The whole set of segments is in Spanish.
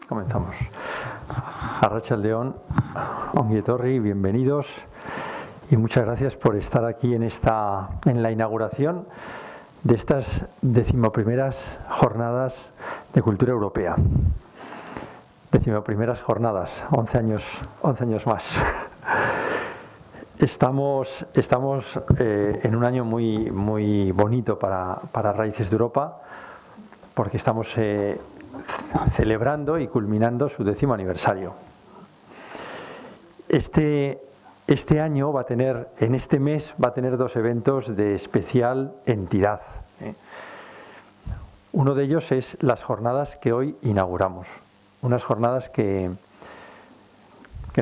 Comenzamos. Arratsalde-on, ongi etorri, bienvenidos y muchas gracias por estar aquí en la inauguración de estas 11º jornadas de cultura europea. 11º jornadas, 11 años más. Estamos en un año muy bonito para Raíces de Europa, porque estamos celebrando y culminando su 10º aniversario. Este año en este mes va a tener dos eventos de especial entidad. Uno de ellos es las jornadas que hoy inauguramos. Unas jornadas que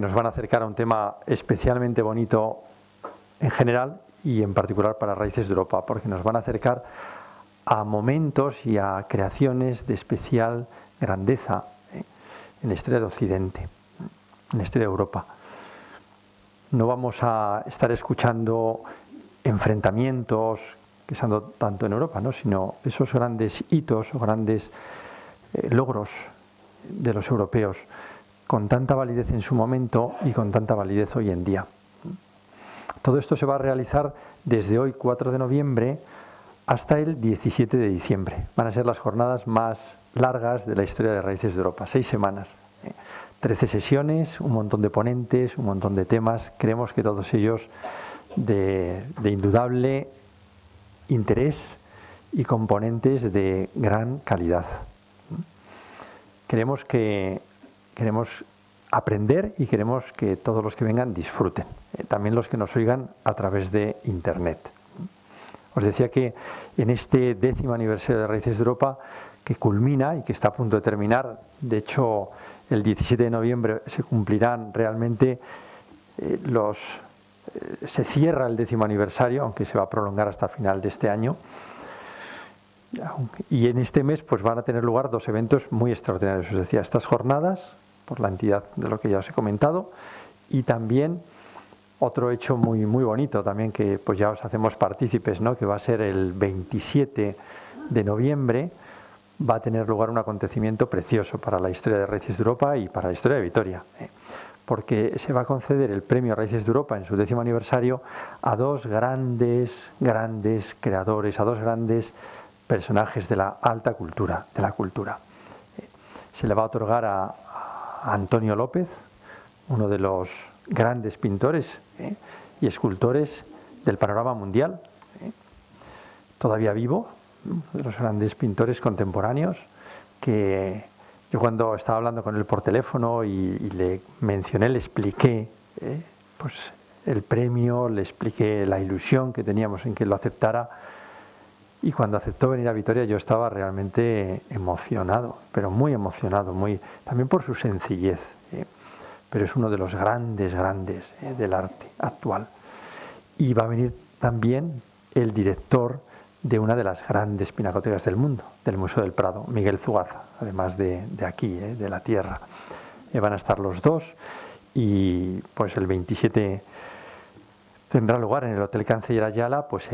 nos van a acercar a un tema especialmente bonito en general y en particular para Raíces de Europa, porque nos van a acercar a momentos y a creaciones de especial grandeza en la historia de Occidente, en la historia de Europa. No vamos a estar escuchando enfrentamientos que se han dado tanto en Europa, ¿no?, sino esos grandes hitos o grandes logros de los europeos, con tanta validez en su momento y con tanta validez hoy en día. Todo esto se va a realizar desde hoy, 4 de noviembre, hasta el 17 de diciembre. Van a ser las jornadas más largas de la historia de Raíces de Europa, 6 semanas. 13 sesiones, un montón de ponentes, un montón de temas. Creemos que todos ellos de indudable interés y componentes de gran calidad. Queremos aprender y queremos que todos los que vengan disfruten, también los que nos oigan a través de Internet. Os decía que en este 10º aniversario de Raíces de Europa, que culmina y que está a punto de terminar, de hecho el 17 de noviembre se cumplirán realmente se cierra el 10º aniversario, aunque se va a prolongar hasta el final de este año. Y en este mes pues van a tener lugar dos eventos muy extraordinarios. Os decía, estas jornadas, por la entidad de lo que ya os he comentado, y también otro hecho muy bonito también, que pues ya os hacemos partícipes, ¿no?, que va a ser el 27 de noviembre, va a tener lugar un acontecimiento precioso para la historia de Raíces de Europa y para la historia de Vitoria, porque se va a conceder el premio Raíces de Europa en su 10º aniversario a dos grandes creadores, a dos grandes personajes de la alta cultura, de la cultura. Se le va a otorgar a Antonio López, uno de los grandes pintores y escultores del panorama mundial, todavía vivo, de los grandes pintores contemporáneos, que yo cuando estaba hablando con él por teléfono y le mencioné, le expliqué pues el premio, le expliqué la ilusión que teníamos en que lo aceptara, y cuando aceptó venir a Vitoria yo estaba realmente emocionado, pero muy emocionado, también por su sencillez, pero es uno de los grandes del arte actual. Y va a venir también el director de una de las grandes pinacotecas del mundo, del Museo del Prado, Miguel Zugaza, además de aquí, de la tierra. Van a estar los dos, y pues el 27 tendrá lugar en el Hotel Canciller Ayala pues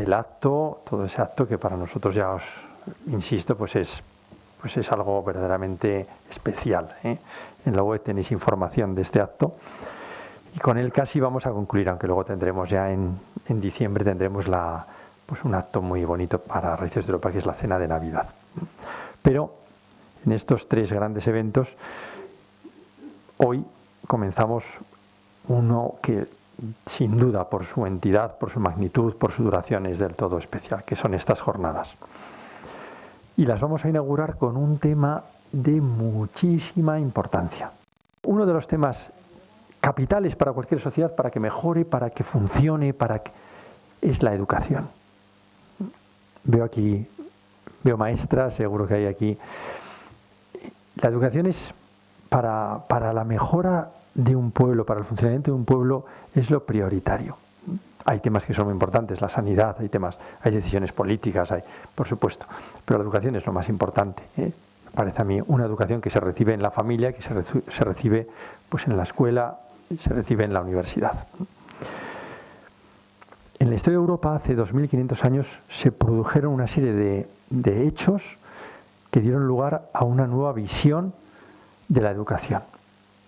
todo ese acto que para nosotros, ya os insisto, pues es algo verdaderamente especial. En la web tenéis información de este acto, y con él casi vamos a concluir, aunque luego tendremos ya en diciembre tendremos un acto muy bonito para Raíces de Europa, que es la cena de Navidad. Pero en estos tres grandes eventos, hoy comenzamos uno que sin duda, por su entidad, por su magnitud, por su duración, es del todo especial, que son estas jornadas. Y las vamos a inaugurar con un tema de muchísima importancia. Uno de los temas capitales para cualquier sociedad, para que mejore, para que funcione, es la educación. Veo maestras, seguro que hay aquí. La educación es para la mejora de un pueblo, para el funcionamiento de un pueblo, es lo prioritario. Hay temas que son muy importantes, la sanidad, hay decisiones políticas, por supuesto, pero la educación es lo más importante. Me parece a mí una educación que se recibe en la familia, que se recibe pues en la escuela, se recibe en la universidad. En la historia de Europa, hace 2500 años, se produjeron una serie de hechos que dieron lugar a una nueva visión de la educación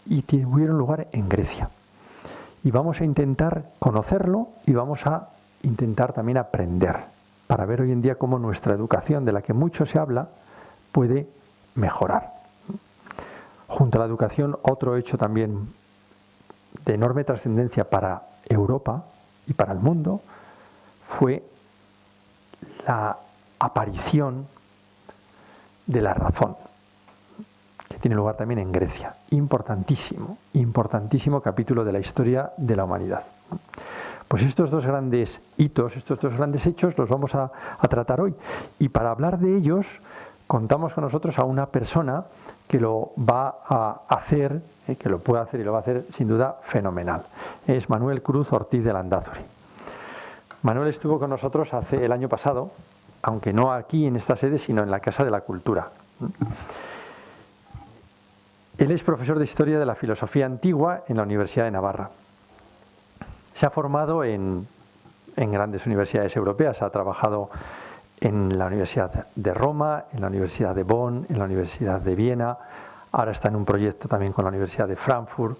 y tuvieron lugar en Grecia. Y vamos a intentar conocerlo y vamos a intentar también aprender para ver hoy en día cómo nuestra educación, de la que mucho se habla, puede mejorar. Junto a la educación, otro hecho también de enorme trascendencia para Europa y para el mundo fue la aparición de la razón, que tiene lugar también en Grecia. Importantísimo, importantísimo capítulo de la historia de la humanidad. Pues estos dos grandes hitos, estos dos grandes hechos los vamos a tratar hoy. Y para hablar de ellos, contamos con nosotros a una persona que lo va a hacer, que lo puede hacer y lo va a hacer sin duda fenomenal. Es Manuel Cruz Ortiz de Landázuri. Manuel estuvo con nosotros el año pasado, aunque no aquí en esta sede, sino en la Casa de la Cultura. Él es profesor de Historia de la Filosofía Antigua en la Universidad de Navarra. Se ha formado en grandes universidades europeas, ha trabajado en la Universidad de Roma, en la Universidad de Bonn, en la Universidad de Viena, ahora está en un proyecto también con la Universidad de Frankfurt.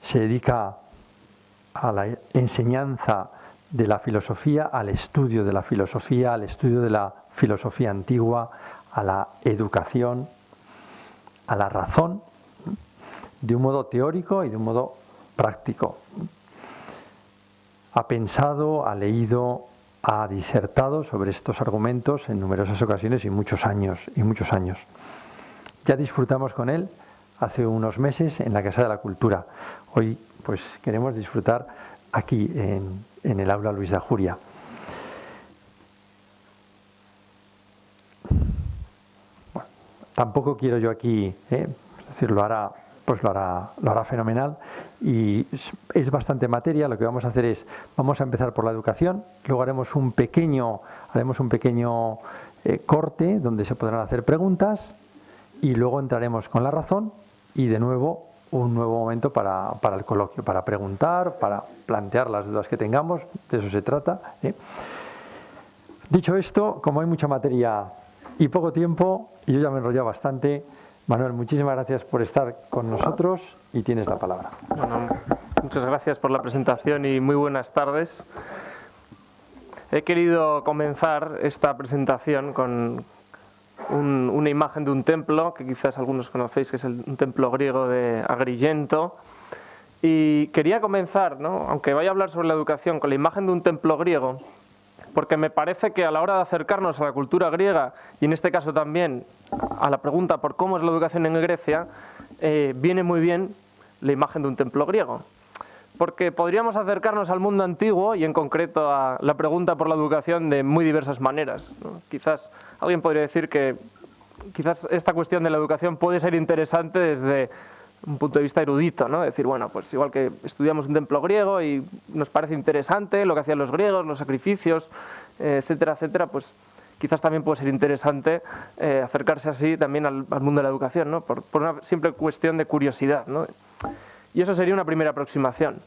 Se dedica a la enseñanza de la filosofía, al estudio de la filosofía, al estudio de la filosofía antigua, a la educación, a la razón, de un modo teórico y de un modo práctico. Ha pensado, ha leído, ha disertado sobre estos argumentos en numerosas ocasiones y muchos años. Ya disfrutamos con él hace unos meses en la Casa de la Cultura. Hoy pues queremos disfrutar aquí en el aula Luis de Ajuria. Bueno, tampoco quiero yo aquí, es decir, lo hará fenomenal y es bastante materia. Lo que vamos a hacer es, vamos a empezar por la educación, luego haremos un pequeño corte donde se podrán hacer preguntas y luego entraremos con la razón y de nuevo un nuevo momento para el coloquio, para preguntar, para plantear las dudas que tengamos, de eso se trata. Dicho esto, como hay mucha materia y poco tiempo, y yo ya me he enrollado bastante, Manuel, muchísimas gracias por estar con nosotros y tienes la palabra. Bueno, muchas gracias por la presentación y muy buenas tardes. He querido comenzar esta presentación con una imagen de un templo, que quizás algunos conocéis, que es un templo griego de Agrigento. Y quería comenzar, aunque vaya a hablar sobre la educación, con la imagen de un templo griego, porque me parece que a la hora de acercarnos a la cultura griega, y en este caso también a la pregunta por cómo es la educación en Grecia, viene muy bien la imagen de un templo griego. Porque podríamos acercarnos al mundo antiguo y en concreto a la pregunta por la educación de muy diversas maneras, ¿no? Quizás alguien podría decir que quizás esta cuestión de la educación puede ser interesante desde un punto de vista erudito, ¿no? Decir, bueno, pues igual que estudiamos un templo griego y nos parece interesante lo que hacían los griegos, los sacrificios, etcétera, etcétera, pues quizás también puede ser interesante acercarse así también al mundo de la educación, ¿no? Por una simple cuestión de curiosidad, ¿no? Y eso sería una primera aproximación.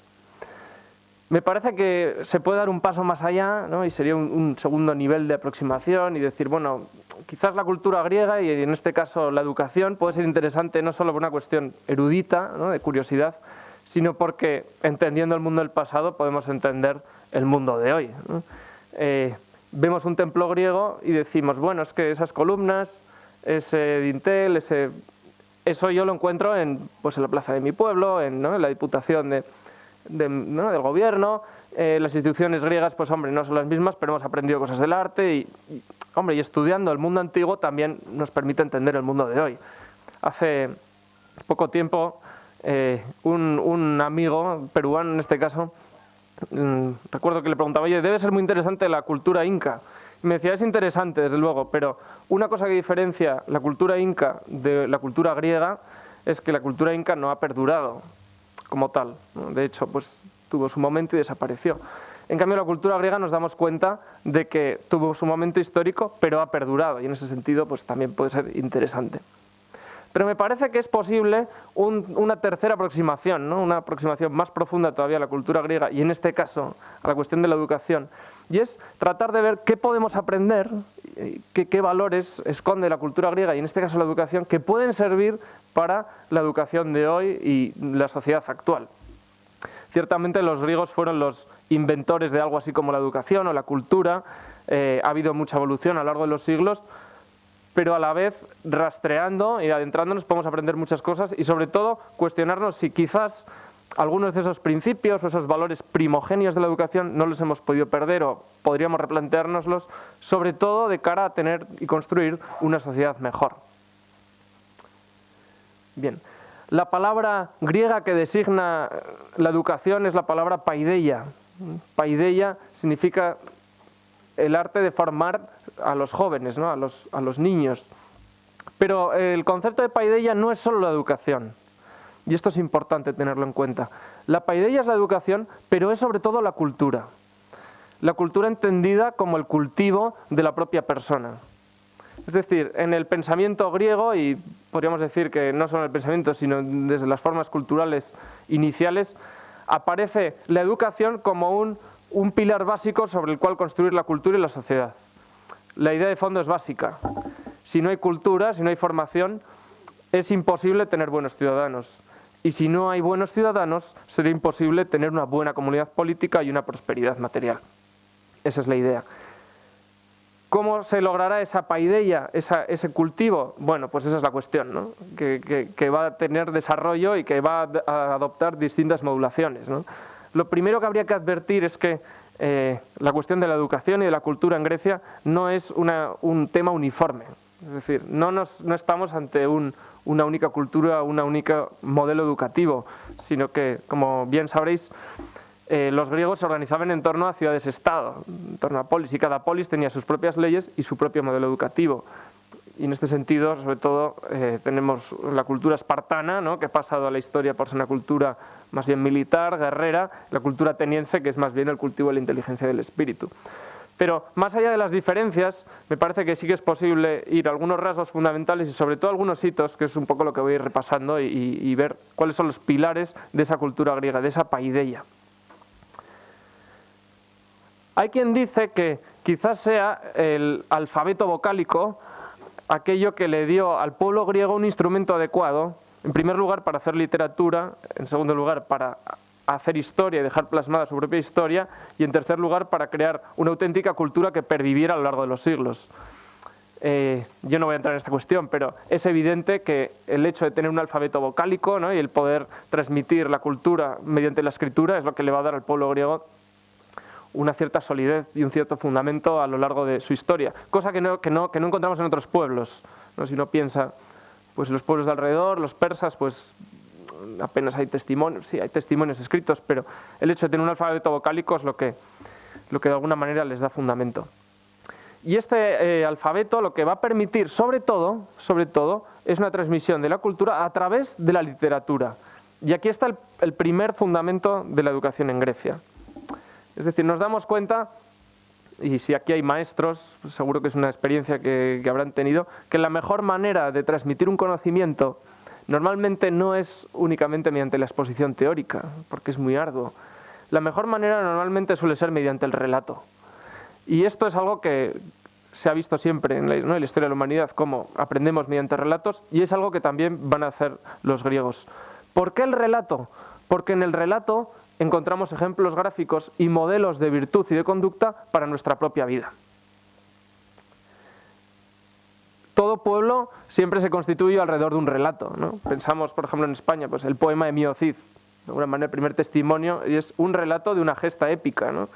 Me parece que se puede dar un paso más allá, ¿no? Y sería un segundo nivel de aproximación y decir, bueno, quizás la cultura griega y en este caso la educación puede ser interesante no solo por una cuestión erudita, ¿no? De curiosidad, sino porque entendiendo el mundo del pasado podemos entender el mundo de hoy, ¿no? Vemos un templo griego y decimos, bueno, es que esas columnas, ese dintel, eso yo lo encuentro en la plaza de mi pueblo, en la Diputación del Gobierno. Las instituciones griegas, pues hombre, no son las mismas, pero hemos aprendido cosas del arte y estudiando el mundo antiguo también nos permite entender el mundo de hoy. Hace poco tiempo, un amigo peruano, en este caso, recuerdo que le preguntaba, oye, debe ser muy interesante la cultura inca. Y me decía, es interesante, desde luego, pero una cosa que diferencia la cultura inca de la cultura griega es que la cultura inca no ha perdurado como tal, ¿no? De hecho, pues tuvo su momento y desapareció. En cambio, la cultura griega nos damos cuenta de que tuvo su momento histórico, pero ha perdurado, y en ese sentido pues también puede ser interesante. Pero me parece que es posible una tercera aproximación, ¿no? Una aproximación más profunda todavía a la cultura griega, y en este caso a la cuestión de la educación, y es tratar de ver qué podemos aprender qué valores esconde la cultura griega, y en este caso la educación, que pueden servir para la educación de hoy y la sociedad actual. Ciertamente los griegos fueron los inventores de algo así como la educación o la cultura. Ha habido mucha evolución a lo largo de los siglos, pero a la vez, rastreando y adentrándonos, podemos aprender muchas cosas y sobre todo cuestionarnos si quizás algunos de esos principios o esos valores primogenios de la educación no los hemos podido perder o podríamos replanteárnoslos, sobre todo de cara a tener y construir una sociedad mejor. Bien, la palabra griega que designa la educación es la palabra paideia. Paideia significa el arte de formar a los jóvenes, ¿no? a los niños. Pero el concepto de paideia no es solo la educación, y esto es importante tenerlo en cuenta. La paideia es la educación, pero es sobre todo la cultura. La cultura entendida como el cultivo de la propia persona. Es decir, en el pensamiento griego, y podríamos decir que no solo en el pensamiento, sino desde las formas culturales iniciales, aparece la educación como un pilar básico sobre el cual construir la cultura y la sociedad. La idea de fondo es básica. Si no hay cultura, si no hay formación, es imposible tener buenos ciudadanos. Y si no hay buenos ciudadanos, sería imposible tener una buena comunidad política y una prosperidad material. Esa es la idea. ¿Cómo se logrará esa paideia, ese cultivo? Bueno, pues esa es la cuestión, ¿no? que va a tener desarrollo y que va a adoptar distintas modulaciones, ¿no? Lo primero que habría que advertir es que la cuestión de la educación y de la cultura en Grecia no es un tema uniforme. Es decir, no estamos ante una única cultura, un único modelo educativo, sino que, como bien sabréis, los griegos se organizaban en torno a ciudades-estado, en torno a polis, y cada polis tenía sus propias leyes y su propio modelo educativo. Y en este sentido, sobre todo, tenemos la cultura espartana, ¿no? que ha pasado a la historia por ser una cultura más bien militar, guerrera, la cultura ateniense, que es más bien el cultivo de la inteligencia del espíritu. Pero más allá de las diferencias, me parece que sí que es posible ir a algunos rasgos fundamentales y sobre todo algunos hitos, que es un poco lo que voy a ir repasando, y ver cuáles son los pilares de esa cultura griega, de esa paideia. Hay quien dice que quizás sea el alfabeto vocálico aquello que le dio al pueblo griego un instrumento adecuado, en primer lugar para hacer literatura, en segundo lugar para hacer historia y dejar plasmada su propia historia, y en tercer lugar para crear una auténtica cultura que perviviera a lo largo de los siglos. Yo no voy a entrar en esta cuestión, pero es evidente que el hecho de tener un alfabeto vocálico, ¿no? y el poder transmitir la cultura mediante la escritura es lo que le va a dar al pueblo griego una cierta solidez y un cierto fundamento a lo largo de su historia, cosa que no encontramos en otros pueblos, ¿no? Si uno piensa, pues los pueblos de alrededor, los persas, pues apenas hay testimonios, sí, hay testimonios escritos, pero el hecho de tener un alfabeto vocálico es lo que de alguna manera les da fundamento. Y este alfabeto lo que va a permitir, sobre todo, es una transmisión de la cultura a través de la literatura. Y aquí está el primer fundamento de la educación en Grecia. Es decir, nos damos cuenta, y si aquí hay maestros, pues seguro que es una experiencia que habrán tenido, que la mejor manera de transmitir un conocimiento normalmente no es únicamente mediante la exposición teórica, porque es muy arduo. La mejor manera normalmente suele ser mediante el relato. Y esto es algo que se ha visto siempre en la historia de la humanidad, cómo aprendemos mediante relatos, y es algo que también van a hacer los griegos. ¿Por qué el relato? Porque en el relato encontramos ejemplos gráficos y modelos de virtud y de conducta para nuestra propia vida. Todo pueblo siempre se constituye alrededor de un relato, ¿no? Pensamos, por ejemplo, en España, pues el poema de Mío Cid, de alguna manera el primer testimonio, y es un relato de una gesta épica, ¿no?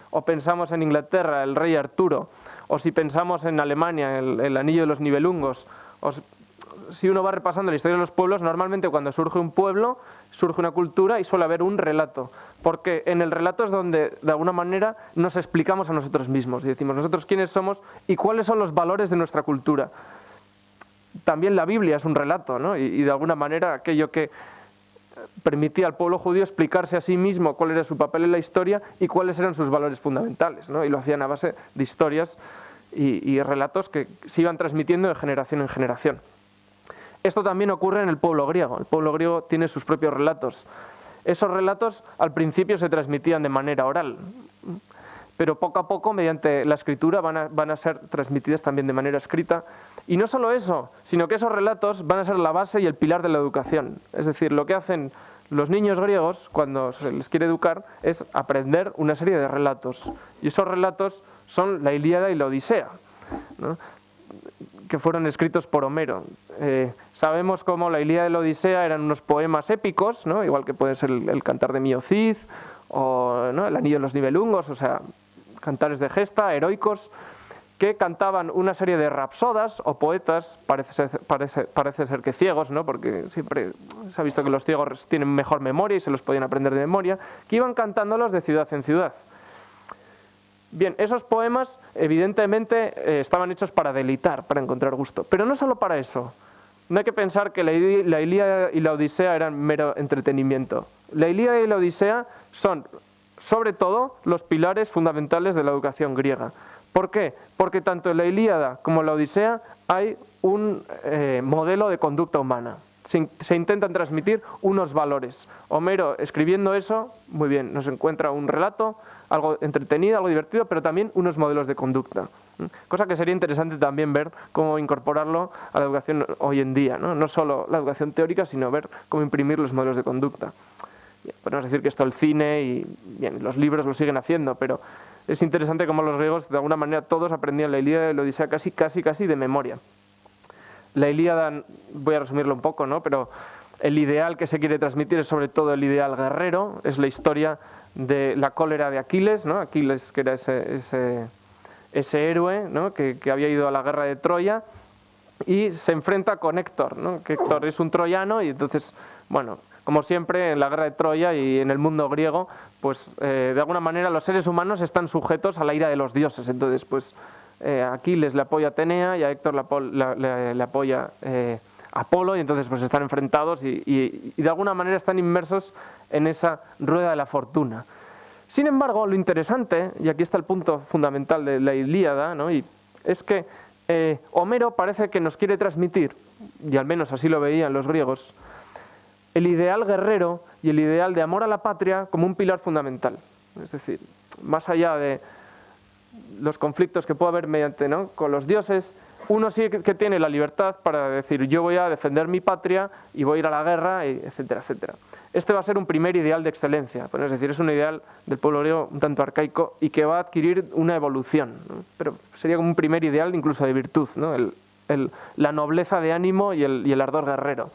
O pensamos en Inglaterra, el rey Arturo, o si pensamos en Alemania, el anillo de los Nibelungos, si uno va repasando la historia de los pueblos, normalmente cuando surge un pueblo, surge una cultura y suele haber un relato, porque en el relato es donde, de alguna manera, nos explicamos a nosotros mismos y decimos nosotros quiénes somos y cuáles son los valores de nuestra cultura. También la Biblia es un relato, ¿no? y de alguna manera aquello que permitía al pueblo judío explicarse a sí mismo cuál era su papel en la historia y cuáles eran sus valores fundamentales, ¿no? Y lo hacían a base de historias y relatos que se iban transmitiendo de generación en generación. Esto también ocurre en el pueblo griego. El pueblo griego tiene sus propios relatos. Esos relatos al principio se transmitían de manera oral, pero poco a poco, mediante la escritura, van a ser transmitidas también de manera escrita. Y no solo eso, sino que esos relatos van a ser la base y el pilar de la educación. Es decir, lo que hacen los niños griegos, cuando se les quiere educar, es aprender una serie de relatos. Y esos relatos son la Ilíada y la Odisea, ¿no?, que fueron escritos por Homero. Sabemos cómo la Ilíada y la Odisea eran unos poemas épicos, ¿no?, igual que puede ser el Cantar de Mío Cid, o, ¿no?, el Anillo de los Nibelungos, o sea, cantares de gesta, heroicos, que cantaban una serie de rapsodas o poetas, parece ser que ciegos, ¿no?, porque siempre se ha visto que los ciegos tienen mejor memoria y se los podían aprender de memoria, que iban cantándolos de ciudad en ciudad. Bien, esos poemas evidentemente estaban hechos para deleitar, para encontrar gusto, pero no solo para eso. No hay que pensar que la Ilíada y la Odisea eran mero entretenimiento. La Ilíada y la Odisea son, sobre todo, los pilares fundamentales de la educación griega. ¿Por qué? Porque tanto en la Ilíada como en la Odisea hay un modelo de conducta humana. Se intentan transmitir unos valores. Homero, escribiendo eso, muy bien, nos encuentra un relato, algo entretenido, algo divertido, pero también unos modelos de conducta. Cosa que sería interesante también ver cómo incorporarlo a la educación hoy en día, ¿no? No solo la educación teórica, sino ver cómo imprimir los modelos de conducta. Bien, podemos decir que esto el cine y bien, los libros lo siguen haciendo, pero es interesante cómo los griegos, de alguna manera, todos aprendían la Ilíada y la Odisea casi de memoria. La Ilíada, voy a resumirlo un poco, ¿no?, pero el ideal que se quiere transmitir es sobre todo el ideal guerrero, es la historia de la cólera de Aquiles, ¿no? Aquiles, que era ese héroe, ¿no?, que había ido a la guerra de Troya y se enfrenta con Héctor, ¿no?, que Héctor es un troyano y entonces, bueno, como siempre en la guerra de Troya y en el mundo griego, pues de alguna manera los seres humanos están sujetos a la ira de los dioses. Entonces, pues Aquiles le apoya a Atenea y a Héctor le apoya Apolo, y entonces pues están enfrentados y de alguna manera están inmersos en esa rueda de la fortuna. Sin embargo, lo interesante, y aquí está el punto fundamental de la Ilíada, ¿no?, y es que Homero parece que nos quiere transmitir, y al menos así lo veían los griegos, el ideal guerrero y el ideal de amor a la patria como un pilar fundamental. Es decir, más allá de los conflictos que puede haber mediante, ¿no?, con los dioses, uno sí que tiene la libertad para decir yo voy a defender mi patria y voy a ir a la guerra, etcétera, etcétera. Este va a ser un primer ideal de excelencia, es decir, es un ideal del pueblo griego un tanto arcaico y que va a adquirir una evolución, ¿no?, pero sería como un primer ideal incluso de virtud, ¿no?, la nobleza de ánimo y el ardor guerrero.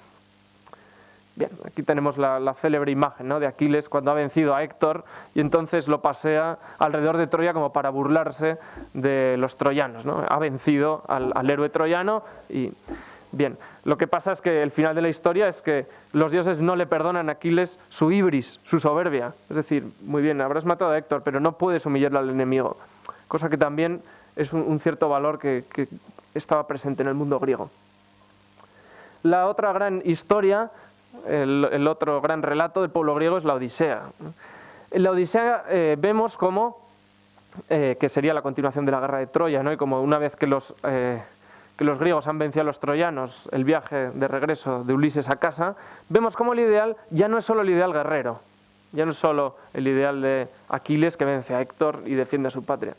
Bien, aquí tenemos la célebre imagen, ¿no?, de Aquiles cuando ha vencido a Héctor y entonces lo pasea alrededor de Troya como para burlarse de los troyanos, ¿no? Ha vencido al héroe troyano y bien, lo que pasa es que el final de la historia es que los dioses no le perdonan a Aquiles su ibris, su soberbia. Es decir, muy bien, habrás matado a Héctor, pero no puedes humillarle al enemigo. Cosa que también es un cierto valor que estaba presente en el mundo griego. La otra gran historia, el otro gran relato del pueblo griego es la Odisea. En la Odisea vemos cómo, que sería la continuación de la guerra de Troya, ¿no?, y como una vez que los griegos han vencido a los troyanos, el viaje de regreso de Ulises a casa, vemos cómo el ideal ya no es solo el ideal guerrero, ya no es solo el ideal de Aquiles que vence a Héctor y defiende a su patria,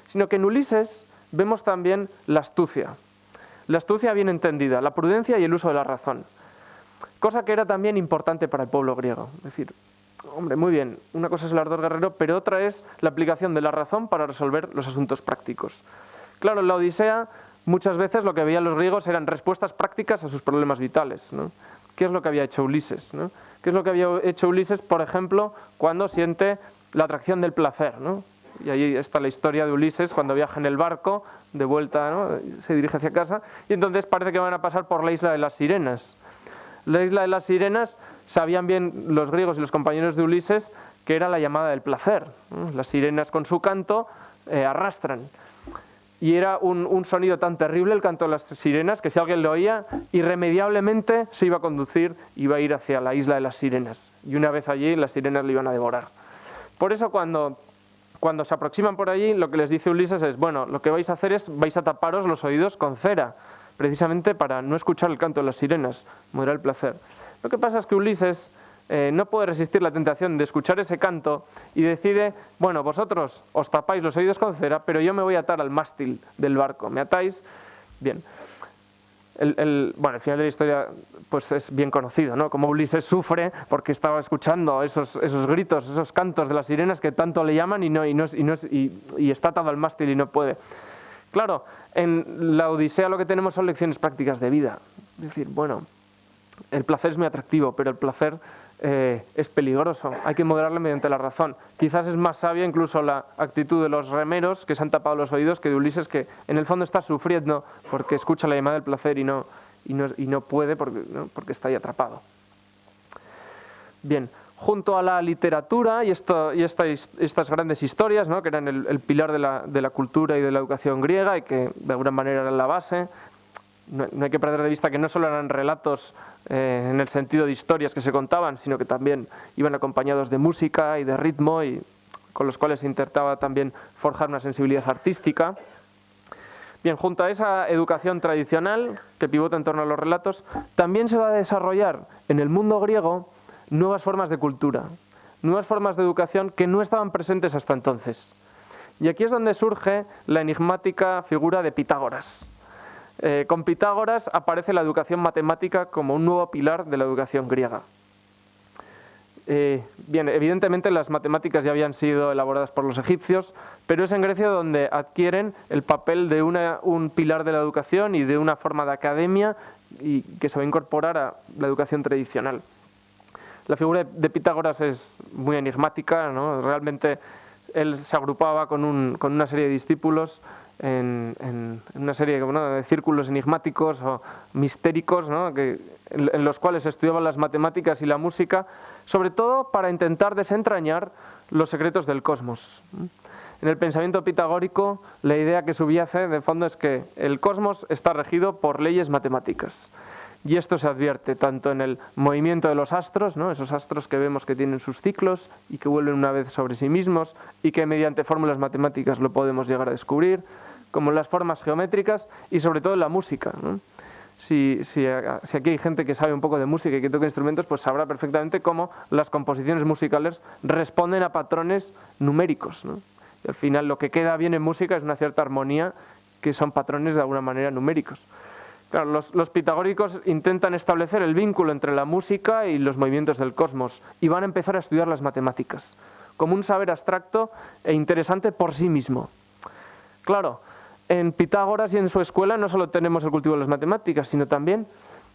sino que en Ulises vemos también la astucia bien entendida, la prudencia y el uso de la razón, cosa que era también importante para el pueblo griego. Es decir, hombre, muy bien, una cosa es el ardor guerrero, pero otra es la aplicación de la razón para resolver los asuntos prácticos. Claro, en la Odisea muchas veces lo que veían los griegos eran respuestas prácticas a sus problemas vitales, ¿no? ¿Qué es lo que había hecho Ulises, ¿no? ¿Qué es lo que había hecho Ulises, por ejemplo, cuando siente la atracción del placer, ¿no? Y ahí está la historia de Ulises cuando viaja en el barco, de vuelta, ¿no?, se dirige hacia casa, y entonces parece que van a pasar por la isla de las Sirenas. La isla de las Sirenas, sabían bien los griegos y los compañeros de Ulises que era la llamada del placer, ¿no? Las sirenas con su canto arrastran. Y era un sonido tan terrible el canto de las sirenas que si alguien lo oía, irremediablemente se iba a conducir, iba a ir hacia la isla de las sirenas. Y una vez allí, las sirenas le iban a devorar. Por eso cuando se aproximan por allí, lo que les dice Ulises es, bueno, lo que vais a hacer es, vais a taparos los oídos con cera, precisamente para no escuchar el canto de las sirenas, morirá el placer. Lo que pasa es que Ulises no puede resistir la tentación de escuchar ese canto y decide, bueno, vosotros os tapáis los oídos con cera, pero yo me voy a atar al mástil del barco. ¿Me atáis? Bien. Bueno, el final de la historia pues es bien conocido, ¿no? Como Ulises sufre porque estaba escuchando esos gritos, esos cantos de las sirenas que tanto le llaman y está atado al mástil y no puede. Claro, en la Odisea lo que tenemos son lecciones prácticas de vida. Es decir, bueno, el placer es muy atractivo, pero el placer es peligroso. Hay que moderarlo mediante la razón. Quizás es más sabia incluso la actitud de los remeros que se han tapado los oídos que de Ulises, que en el fondo está sufriendo porque escucha la llamada del placer y no puede porque está ahí atrapado. Bien, junto a la literatura y estas grandes historias, ¿no?, que eran el pilar de la cultura y de la educación griega y que de alguna manera eran la base, no hay que perder de vista que no solo eran relatos en el sentido de historias que se contaban, sino que también iban acompañados de música y de ritmo, y con los cuales se intentaba también forjar una sensibilidad artística. Bien, junto a esa educación tradicional que pivota en torno a los relatos, también se va a desarrollar en el mundo griego nuevas formas de cultura, nuevas formas de educación que no estaban presentes hasta entonces. Y aquí es donde surge la enigmática figura de Pitágoras. Con Pitágoras aparece la educación matemática como un nuevo pilar de la educación griega. Bien, evidentemente las matemáticas ya habían sido elaboradas por los egipcios, pero es en Grecia donde adquieren el papel de un pilar de la educación y de una forma de academia y que se va a incorporar a la educación tradicional. La figura de Pitágoras es muy enigmática, ¿no? Realmente él se agrupaba con una serie de discípulos en una serie de círculos enigmáticos o mistéricos, ¿no?, en los cuales se estudiaban las matemáticas y la música, sobre todo para intentar desentrañar los secretos del cosmos. En el pensamiento pitagórico, la idea que subyace de fondo es que el cosmos está regido por leyes matemáticas. Y esto se advierte tanto en el movimiento de los astros, ¿no?, esos astros que vemos que tienen sus ciclos y que vuelven una vez sobre sí mismos y que mediante fórmulas matemáticas lo podemos llegar a descubrir, como en las formas geométricas y sobre todo en la música, ¿no? Si aquí hay gente que sabe un poco de música y que toca instrumentos, pues sabrá perfectamente cómo las composiciones musicales responden a patrones numéricos, ¿no? Y al final lo que queda bien en música es una cierta armonía, que son patrones de alguna manera numéricos. Claro, los pitagóricos intentan establecer el vínculo entre la música y los movimientos del cosmos y van a empezar a estudiar las matemáticas como un saber abstracto e interesante por sí mismo. Claro, en Pitágoras y en su escuela no solo tenemos el cultivo de las matemáticas, sino también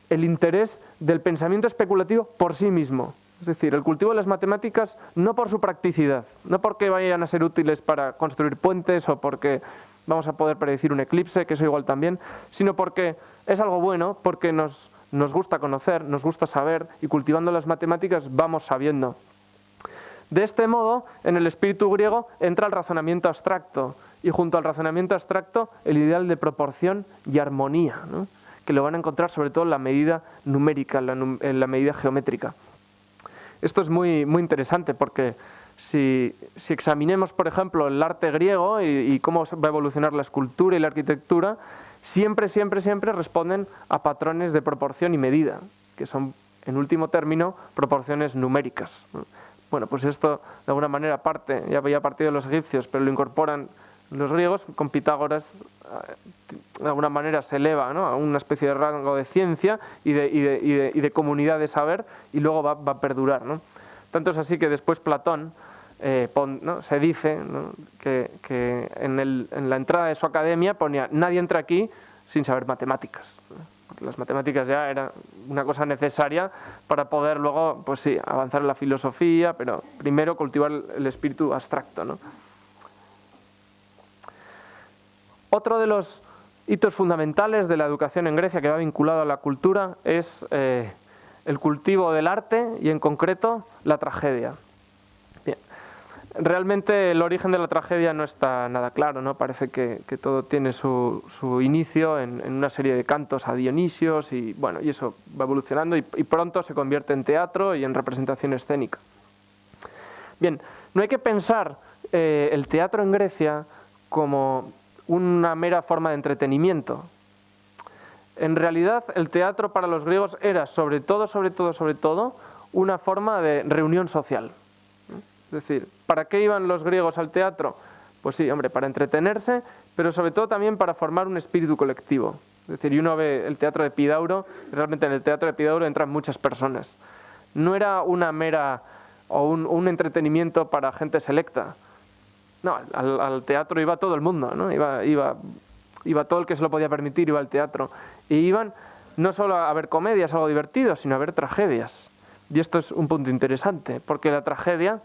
el interés del pensamiento especulativo por sí mismo. Es decir, el cultivo de las matemáticas no por su practicidad, no porque vayan a ser útiles para construir puentes o porque vamos a poder predecir un eclipse, que eso igual también, sino porque es algo bueno, porque nos gusta conocer, nos gusta saber, y cultivando las matemáticas vamos sabiendo. De este modo, en el espíritu griego entra el razonamiento abstracto, y junto al razonamiento abstracto el ideal de proporción y armonía, ¿no?, que lo van a encontrar sobre todo en la medida numérica, en la medida geométrica. Esto es muy, muy interesante porque si examinemos, por ejemplo, el arte griego y cómo va a evolucionar la escultura y la arquitectura, siempre responden a patrones de proporción y medida, que son, en último término, proporciones numéricas, ¿no? Bueno, pues esto de alguna manera ya había partido de los egipcios, pero lo incorporan los griegos. Con Pitágoras de alguna manera se eleva, ¿no?, a una especie de rango de ciencia y de comunidad de saber, y luego va a perdurar, ¿no? Tanto es así que después Platón ¿no?, se dice, ¿no?, que en la entrada de su academia ponía: nadie entra aquí sin saber matemáticas, ¿no? Porque las matemáticas ya eran una cosa necesaria para poder luego, pues sí, avanzar en la filosofía, pero primero cultivar el espíritu abstracto, ¿no? Otro de los hitos fundamentales de la educación en Grecia que va vinculado a la cultura es el cultivo del arte y en concreto la tragedia. Bien. Realmente el origen de la tragedia no está nada claro, ¿no? Parece que todo tiene su inicio en una serie de cantos a Dionisios y eso va evolucionando y pronto se convierte en teatro y en representación escénica. Bien, no hay que pensar el teatro en Grecia como una mera forma de entretenimiento. En realidad, el teatro para los griegos era sobre todo una forma de reunión social. Es decir, ¿para qué iban los griegos al teatro? Pues sí, hombre, para entretenerse, pero sobre todo también para formar un espíritu colectivo. Es decir, y uno ve el teatro de Epidauro, y realmente en el teatro de Epidauro entran muchas personas. No era una mera o un entretenimiento para gente selecta. No, al teatro iba todo el mundo, ¿no? Iba todo el que se lo podía permitir, iba al teatro. Y iban no solo a ver comedias, algo divertido, sino a ver tragedias. Y esto es un punto interesante, porque la tragedia,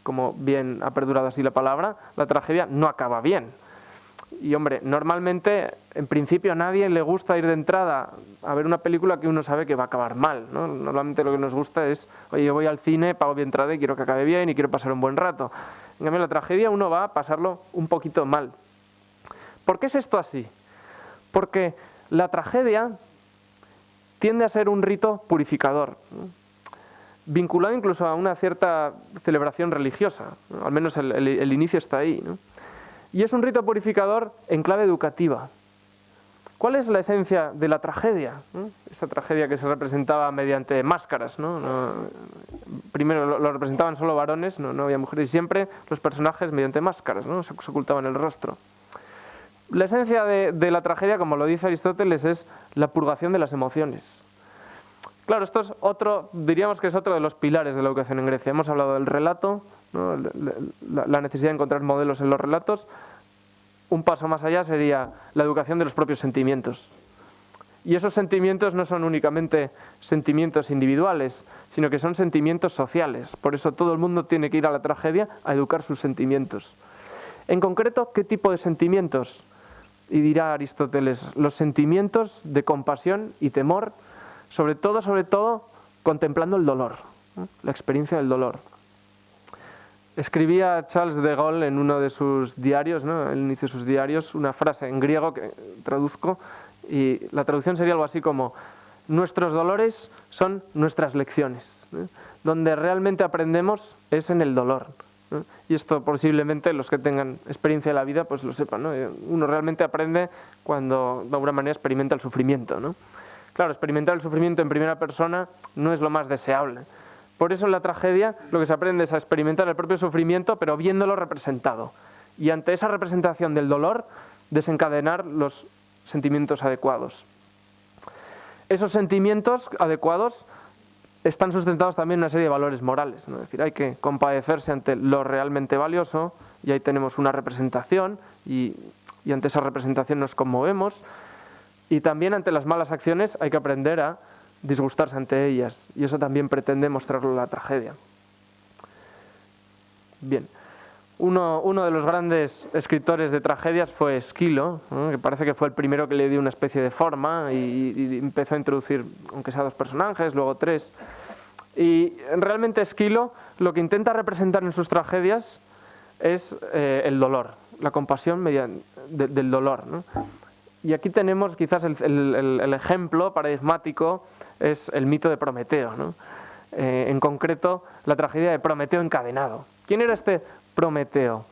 como bien ha perdurado así la palabra, la tragedia no acaba bien. Y hombre, normalmente, en principio a nadie le gusta ir de entrada a ver una película que uno sabe que va a acabar mal, ¿no? Normalmente lo que nos gusta es, oye, yo voy al cine, pago mi entrada y quiero que acabe bien y quiero pasar un buen rato. En cambio, la tragedia uno va a pasarlo un poquito mal. ¿Por qué es esto así? Porque la tragedia tiende a ser un rito purificador, ¿no? Vinculado incluso a una cierta celebración religiosa, ¿no? Al menos el inicio está ahí, ¿no? Y es un rito purificador en clave educativa. ¿Cuál es la esencia de la tragedia? ¿no? Esa tragedia que se representaba mediante máscaras, ¿no? Primero lo representaban solo varones, no había mujeres, y siempre los personajes mediante máscaras, ¿no? Se ocultaban el rostro. La esencia de la tragedia, como lo dice Aristóteles, es la purgación de las emociones. Claro, esto es diríamos que es otro de los pilares de la educación en Grecia. Hemos hablado del relato, ¿no? La necesidad de encontrar modelos en los relatos. Un paso más allá sería la educación de los propios sentimientos. Y esos sentimientos no son únicamente sentimientos individuales, sino que son sentimientos sociales. Por eso todo el mundo tiene que ir a la tragedia a educar sus sentimientos. En concreto, ¿qué tipo de sentimientos? Y dirá Aristóteles, los sentimientos de compasión y temor, sobre todo, contemplando el dolor, ¿no? La experiencia del dolor. Escribía Charles de Gaulle en uno de sus diarios, ¿no? Al inicio de sus diarios, una frase en griego que traduzco, y la traducción sería algo así como: nuestros dolores son nuestras lecciones, ¿no? Donde realmente aprendemos es en el dolor, ¿no? Y esto posiblemente los que tengan experiencia de la vida pues lo sepan, ¿no? Uno realmente aprende cuando de alguna manera experimenta el sufrimiento, ¿no? Claro, experimentar el sufrimiento en primera persona no es lo más deseable. Por eso en la tragedia lo que se aprende es a experimentar el propio sufrimiento, pero viéndolo representado. Y ante esa representación del dolor, desencadenar los sentimientos adecuados. Esos sentimientos adecuados están sustentados también en una serie de valores morales, ¿no? Es decir, hay que compadecerse ante lo realmente valioso, y ahí tenemos una representación, y ante esa representación nos conmovemos. Y también ante las malas acciones hay que aprender a disgustarse ante ellas, y eso también pretende mostrarlo en la tragedia. Bien, uno de los grandes escritores de tragedias fue Esquilo, ¿no? Que parece que fue el primero que le dio una especie de forma y empezó a introducir, aunque sea 2 personajes, luego 3. Y realmente Esquilo lo que intenta representar en sus tragedias es el dolor, la compasión del dolor, ¿no? Y aquí tenemos quizás el ejemplo paradigmático, es el mito de Prometeo, ¿no? En concreto, la tragedia de Prometeo encadenado. ¿Quién era este Prometeo?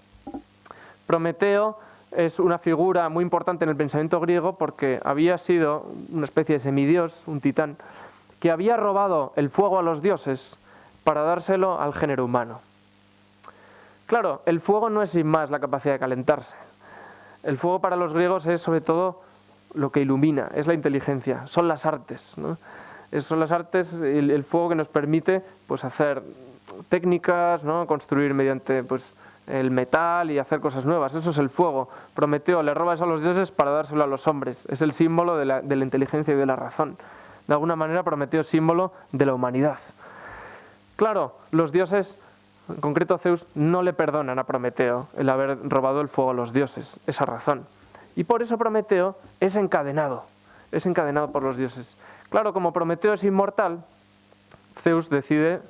Prometeo es una figura muy importante en el pensamiento griego porque había sido una especie de semidios, un titán, que había robado el fuego a los dioses para dárselo al género humano. Claro, el fuego no es sin más la capacidad de calentarse. El fuego para los griegos es sobre todo lo que ilumina, es la inteligencia, son las artes, ¿no? Son las artes, el fuego que nos permite pues hacer técnicas, ¿no? Construir mediante pues el metal y hacer cosas nuevas, eso es el fuego. Prometeo le roba eso a los dioses para dárselo a los hombres, es el símbolo de la inteligencia y de la razón. De alguna manera Prometeo es símbolo de la humanidad. Claro, los dioses, en concreto Zeus, no le perdonan a Prometeo el haber robado el fuego a los dioses, esa razón. Y por eso Prometeo es encadenado por los dioses. Claro, como Prometeo es inmortal, Zeus decide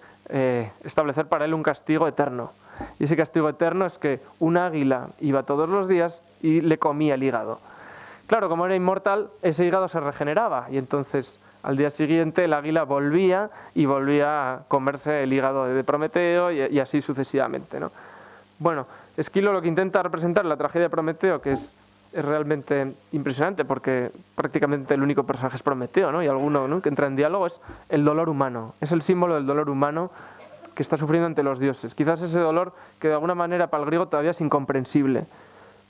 establecer para él un castigo eterno. Y ese castigo eterno es que un águila iba todos los días y le comía el hígado. Claro, como era inmortal, ese hígado se regeneraba y entonces al día siguiente el águila volvía a comerse el hígado de Prometeo y así sucesivamente, ¿no? Bueno, Esquilo lo que intenta representar en la tragedia de Prometeo, que es es realmente impresionante porque prácticamente el único personaje es Prometeo, ¿no? Y alguno, ¿no?, que entra en diálogo, es el dolor humano. Es el símbolo del dolor humano que está sufriendo ante los dioses. Quizás ese dolor que de alguna manera para el griego todavía es incomprensible,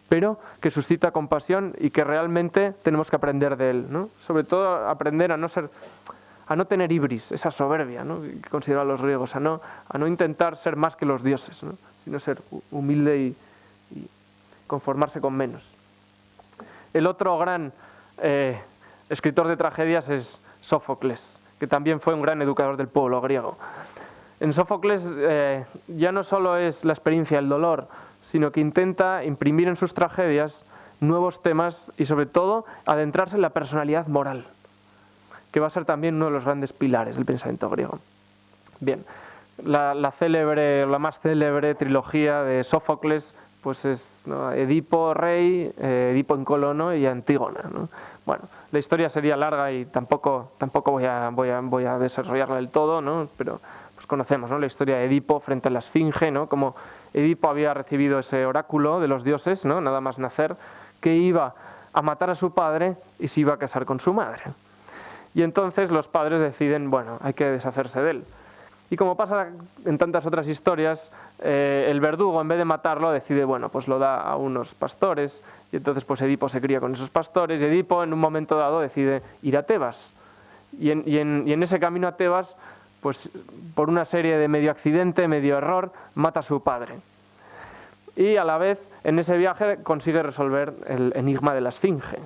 pero que suscita compasión y que realmente tenemos que aprender de él, ¿no? Sobre todo aprender a no tener ibris, esa soberbia, ¿no?, que consideran los griegos, a no intentar ser más que los dioses, ¿no?, sino ser humilde y conformarse con menos. El otro gran escritor de tragedias es Sófocles, que también fue un gran educador del pueblo griego. En Sófocles ya no solo es la experiencia del dolor, sino que intenta imprimir en sus tragedias nuevos temas y sobre todo adentrarse en la personalidad moral, que va a ser también uno de los grandes pilares del pensamiento griego. Bien, la más célebre trilogía de Sófocles pues es, ¿no?, Edipo rey, Edipo en Colono y Antígona, ¿no? Bueno, la historia sería larga y tampoco voy a desarrollarla del todo, ¿no?, pero pues conocemos, ¿no?, la historia de Edipo frente a la Esfinge, ¿no?, como Edipo había recibido ese oráculo de los dioses, ¿no?, nada más nacer, que iba a matar a su padre y se iba a casar con su madre. Y entonces los padres deciden, bueno, hay que deshacerse de él. Y como pasa en tantas otras historias, el verdugo, en vez de matarlo, decide, bueno, pues lo da a unos pastores, y entonces pues Edipo se cría con esos pastores, y Edipo en un momento dado decide ir a Tebas. Y en ese camino a Tebas, pues por una serie de medio accidente, medio error, mata a su padre. Y a la vez, en ese viaje, consigue resolver el enigma de la Esfinge.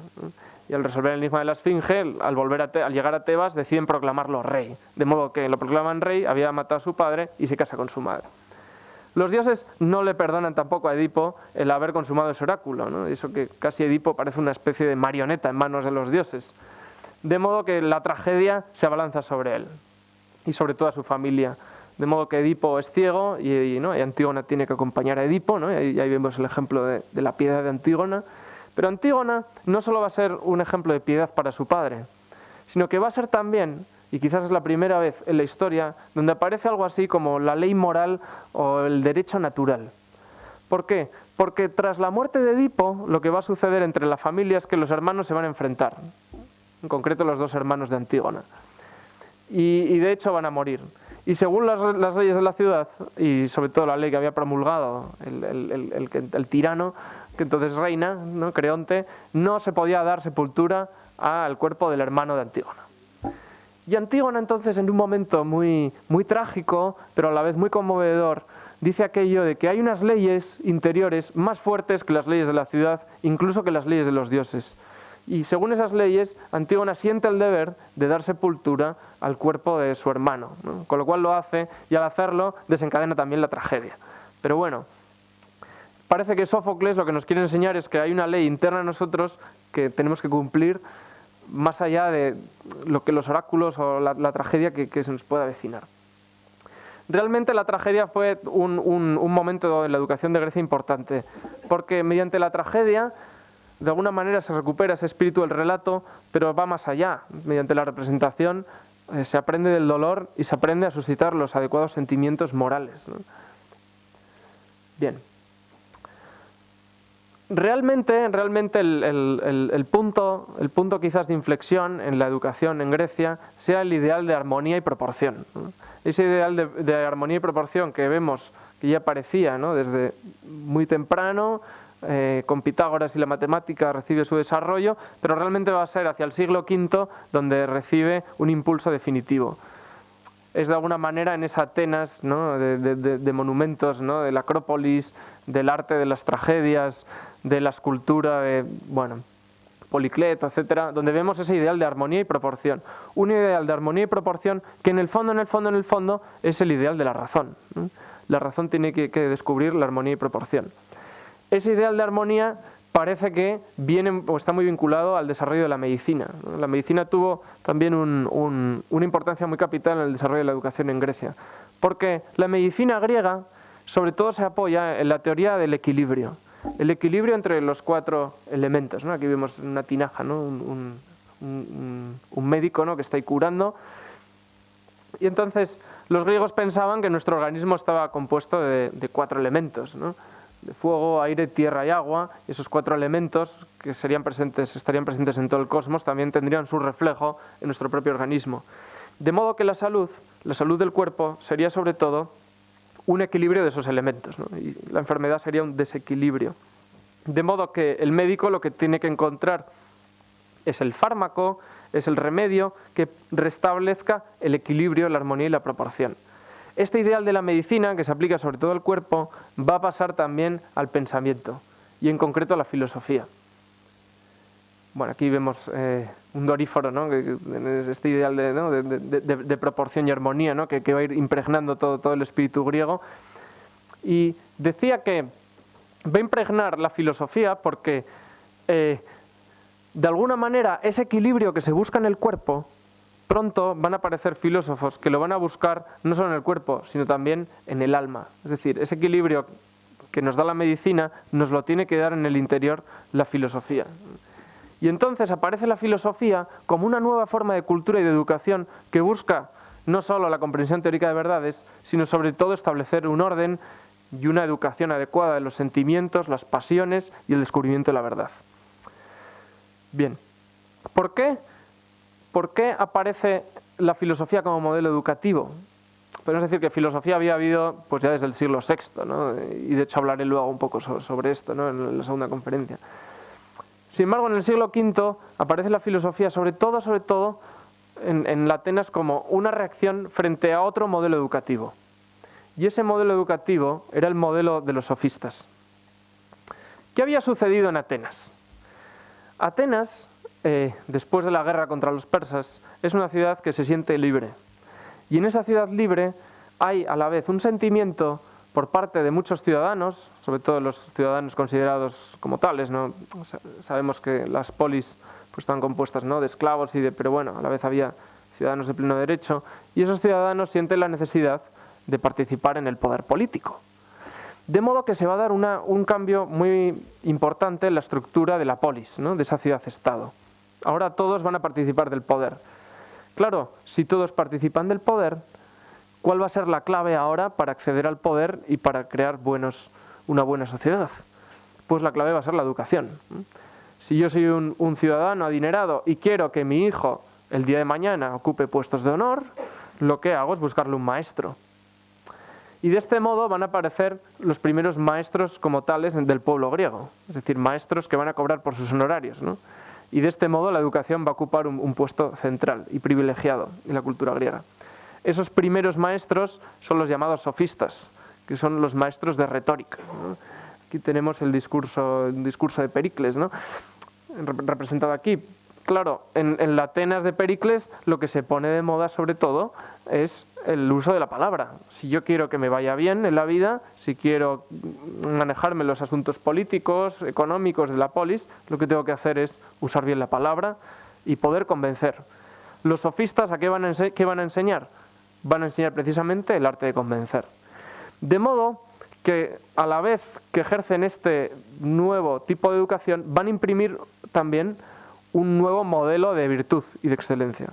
Y al resolver el enigma de la Esfinge, al llegar a Tebas, deciden proclamarlo rey. De modo que lo proclaman rey, había matado a su padre y se casa con su madre. Los dioses no le perdonan tampoco a Edipo el haber consumado ese oráculo, ¿no? Eso que casi Edipo parece una especie de marioneta en manos de los dioses. De modo que la tragedia se abalanza sobre él y sobre toda su familia. De modo que Edipo es ciego y Antígona tiene que acompañar a Edipo, ¿no? Y ahí vemos el ejemplo de la piedad de Antígona. Pero Antígona no solo va a ser un ejemplo de piedad para su padre, sino que va a ser también, y quizás es la primera vez en la historia, donde aparece algo así como la ley moral o el derecho natural. ¿Por qué? Porque tras la muerte de Edipo, lo que va a suceder entre la familia es que los hermanos se van a enfrentar, en concreto los dos hermanos de Antígona, y de hecho van a morir. Y según las leyes de la ciudad, y sobre todo la ley que había promulgado el tirano, que entonces reina, ¿no?, Creonte, no se podía dar sepultura al cuerpo del hermano de Antígona. Y Antígona entonces, en un momento muy, muy trágico, pero a la vez muy conmovedor, dice aquello de que hay unas leyes interiores más fuertes que las leyes de la ciudad, incluso que las leyes de los dioses. Y según esas leyes, Antígona siente el deber de dar sepultura al cuerpo de su hermano, ¿no? Con lo cual lo hace, y al hacerlo desencadena también la tragedia. Pero bueno, parece que Sófocles lo que nos quiere enseñar es que hay una ley interna en nosotros que tenemos que cumplir más allá de lo que los oráculos o la tragedia que se nos pueda avecinar. Realmente la tragedia fue un momento en la educación de Grecia importante, porque mediante la tragedia de alguna manera se recupera ese espíritu del relato, pero va más allá. Mediante la representación se aprende del dolor y se aprende a suscitar los adecuados sentimientos morales, ¿no? Bien. Realmente el punto quizás de inflexión en la educación en Grecia sea el ideal de armonía y proporción, ¿no? Ese ideal de armonía y proporción que vemos que ya aparecía, ¿no?, desde muy temprano, con Pitágoras y la matemática recibe su desarrollo, pero realmente va a ser hacia el siglo V donde recibe un impulso definitivo. Es de alguna manera en esa Atenas, ¿no?, de monumentos, ¿no?, de la Acrópolis, del arte de las tragedias, de la escultura de, Policleto, etcétera, donde vemos ese ideal de armonía y proporción. Un ideal de armonía y proporción que en el fondo es el ideal de la razón, ¿no? La razón tiene que descubrir la armonía y proporción. Ese ideal de armonía parece que viene o está muy vinculado al desarrollo de la medicina, ¿no? La medicina tuvo también una importancia muy capital en el desarrollo de la educación en Grecia, porque la medicina griega sobre todo se apoya en la teoría del equilibrio. El equilibrio entre los 4 elementos, ¿no? Aquí vemos una tinaja, ¿no?, un médico, ¿no?, que está ahí curando. Y entonces los griegos pensaban que nuestro organismo estaba compuesto de 4 elementos, ¿no? de fuego, aire, tierra y agua. Esos 4 elementos que estarían presentes en todo el cosmos, también tendrían su reflejo en nuestro propio organismo. De modo que la salud del cuerpo sería sobre todo un equilibrio de esos elementos, ¿no? Y la enfermedad sería un desequilibrio. De modo que el médico lo que tiene que encontrar es el fármaco, es el remedio que restablezca el equilibrio, la armonía y la proporción. Este ideal de la medicina, que se aplica sobre todo al cuerpo, va a pasar también al pensamiento y en concreto a la filosofía. Bueno, aquí vemos un doríforo, ¿no? Este ideal de proporción y armonía, ¿no? que va a ir impregnando todo el espíritu griego. Y decía que va a impregnar la filosofía porque de alguna manera ese equilibrio que se busca en el cuerpo, pronto van a aparecer filósofos que lo van a buscar no solo en el cuerpo, sino también en el alma. Es decir, ese equilibrio que nos da la medicina nos lo tiene que dar en el interior la filosofía. Y entonces aparece la filosofía como una nueva forma de cultura y de educación que busca no solo la comprensión teórica de verdades, sino sobre todo establecer un orden y una educación adecuada de los sentimientos, las pasiones y el descubrimiento de la verdad. Bien, ¿por qué aparece la filosofía como modelo educativo? Podemos decir que filosofía había habido pues ya desde el siglo VI, ¿no? Y de hecho hablaré luego un poco sobre esto, ¿no? En la segunda conferencia. Sin embargo, en el siglo V aparece la filosofía sobre todo en Atenas como una reacción frente a otro modelo educativo. Y ese modelo educativo era el modelo de los sofistas. ¿Qué había sucedido en Atenas? Atenas, después de la guerra contra los persas, es una ciudad que se siente libre. Y en esa ciudad libre hay a la vez un sentimiento por parte de muchos ciudadanos, sobre todo los ciudadanos considerados como tales, ¿no? Sabemos que las polis pues, están compuestas, ¿no? de esclavos, pero bueno, a la vez había ciudadanos de pleno derecho, y esos ciudadanos sienten la necesidad de participar en el poder político. De modo que se va a dar un cambio muy importante en la estructura de la polis, ¿no? de esa ciudad-estado. Ahora todos van a participar del poder. Claro, si todos participan del poder, ¿cuál va a ser la clave ahora para acceder al poder y para crear una buena sociedad? Pues la clave va a ser la educación. Si yo soy un ciudadano adinerado y quiero que mi hijo el día de mañana ocupe puestos de honor, lo que hago es buscarle un maestro. Y de este modo van a aparecer los primeros maestros como tales del pueblo griego, es decir, maestros que van a cobrar por sus honorarios, ¿no? Y de este modo la educación va a ocupar un puesto central y privilegiado en la cultura griega. Esos primeros maestros son los llamados sofistas, que son los maestros de retórica, ¿no? Aquí tenemos el discurso de Pericles, ¿no? Representado aquí. Claro, en la Atenas de Pericles lo que se pone de moda sobre todo es el uso de la palabra. Si yo quiero que me vaya bien en la vida, si quiero manejarme los asuntos políticos, económicos de la polis, lo que tengo que hacer es usar bien la palabra y poder convencer. Los sofistas, ¿qué van a enseñar? Van a enseñar precisamente el arte de convencer. De modo que a la vez que ejercen este nuevo tipo de educación, van a imprimir también un nuevo modelo de virtud y de excelencia.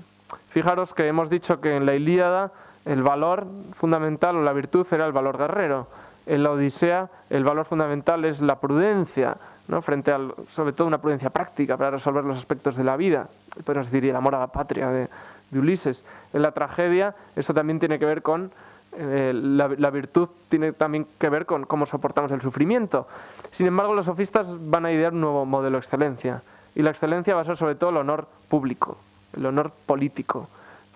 Fijaros que hemos dicho que en la Ilíada el valor fundamental o la virtud era el valor guerrero. En la Odisea el valor fundamental es la prudencia, ¿no? Frente a, sobre todo, una prudencia práctica para resolver los aspectos de la vida. Podemos decir, el amor a la patria de Ulises. En la tragedia eso también tiene que ver con la virtud, tiene también que ver con cómo soportamos el sufrimiento. Sin embargo, los sofistas van a idear un nuevo modelo de excelencia. Y la excelencia va a ser sobre todo el honor público, el honor político,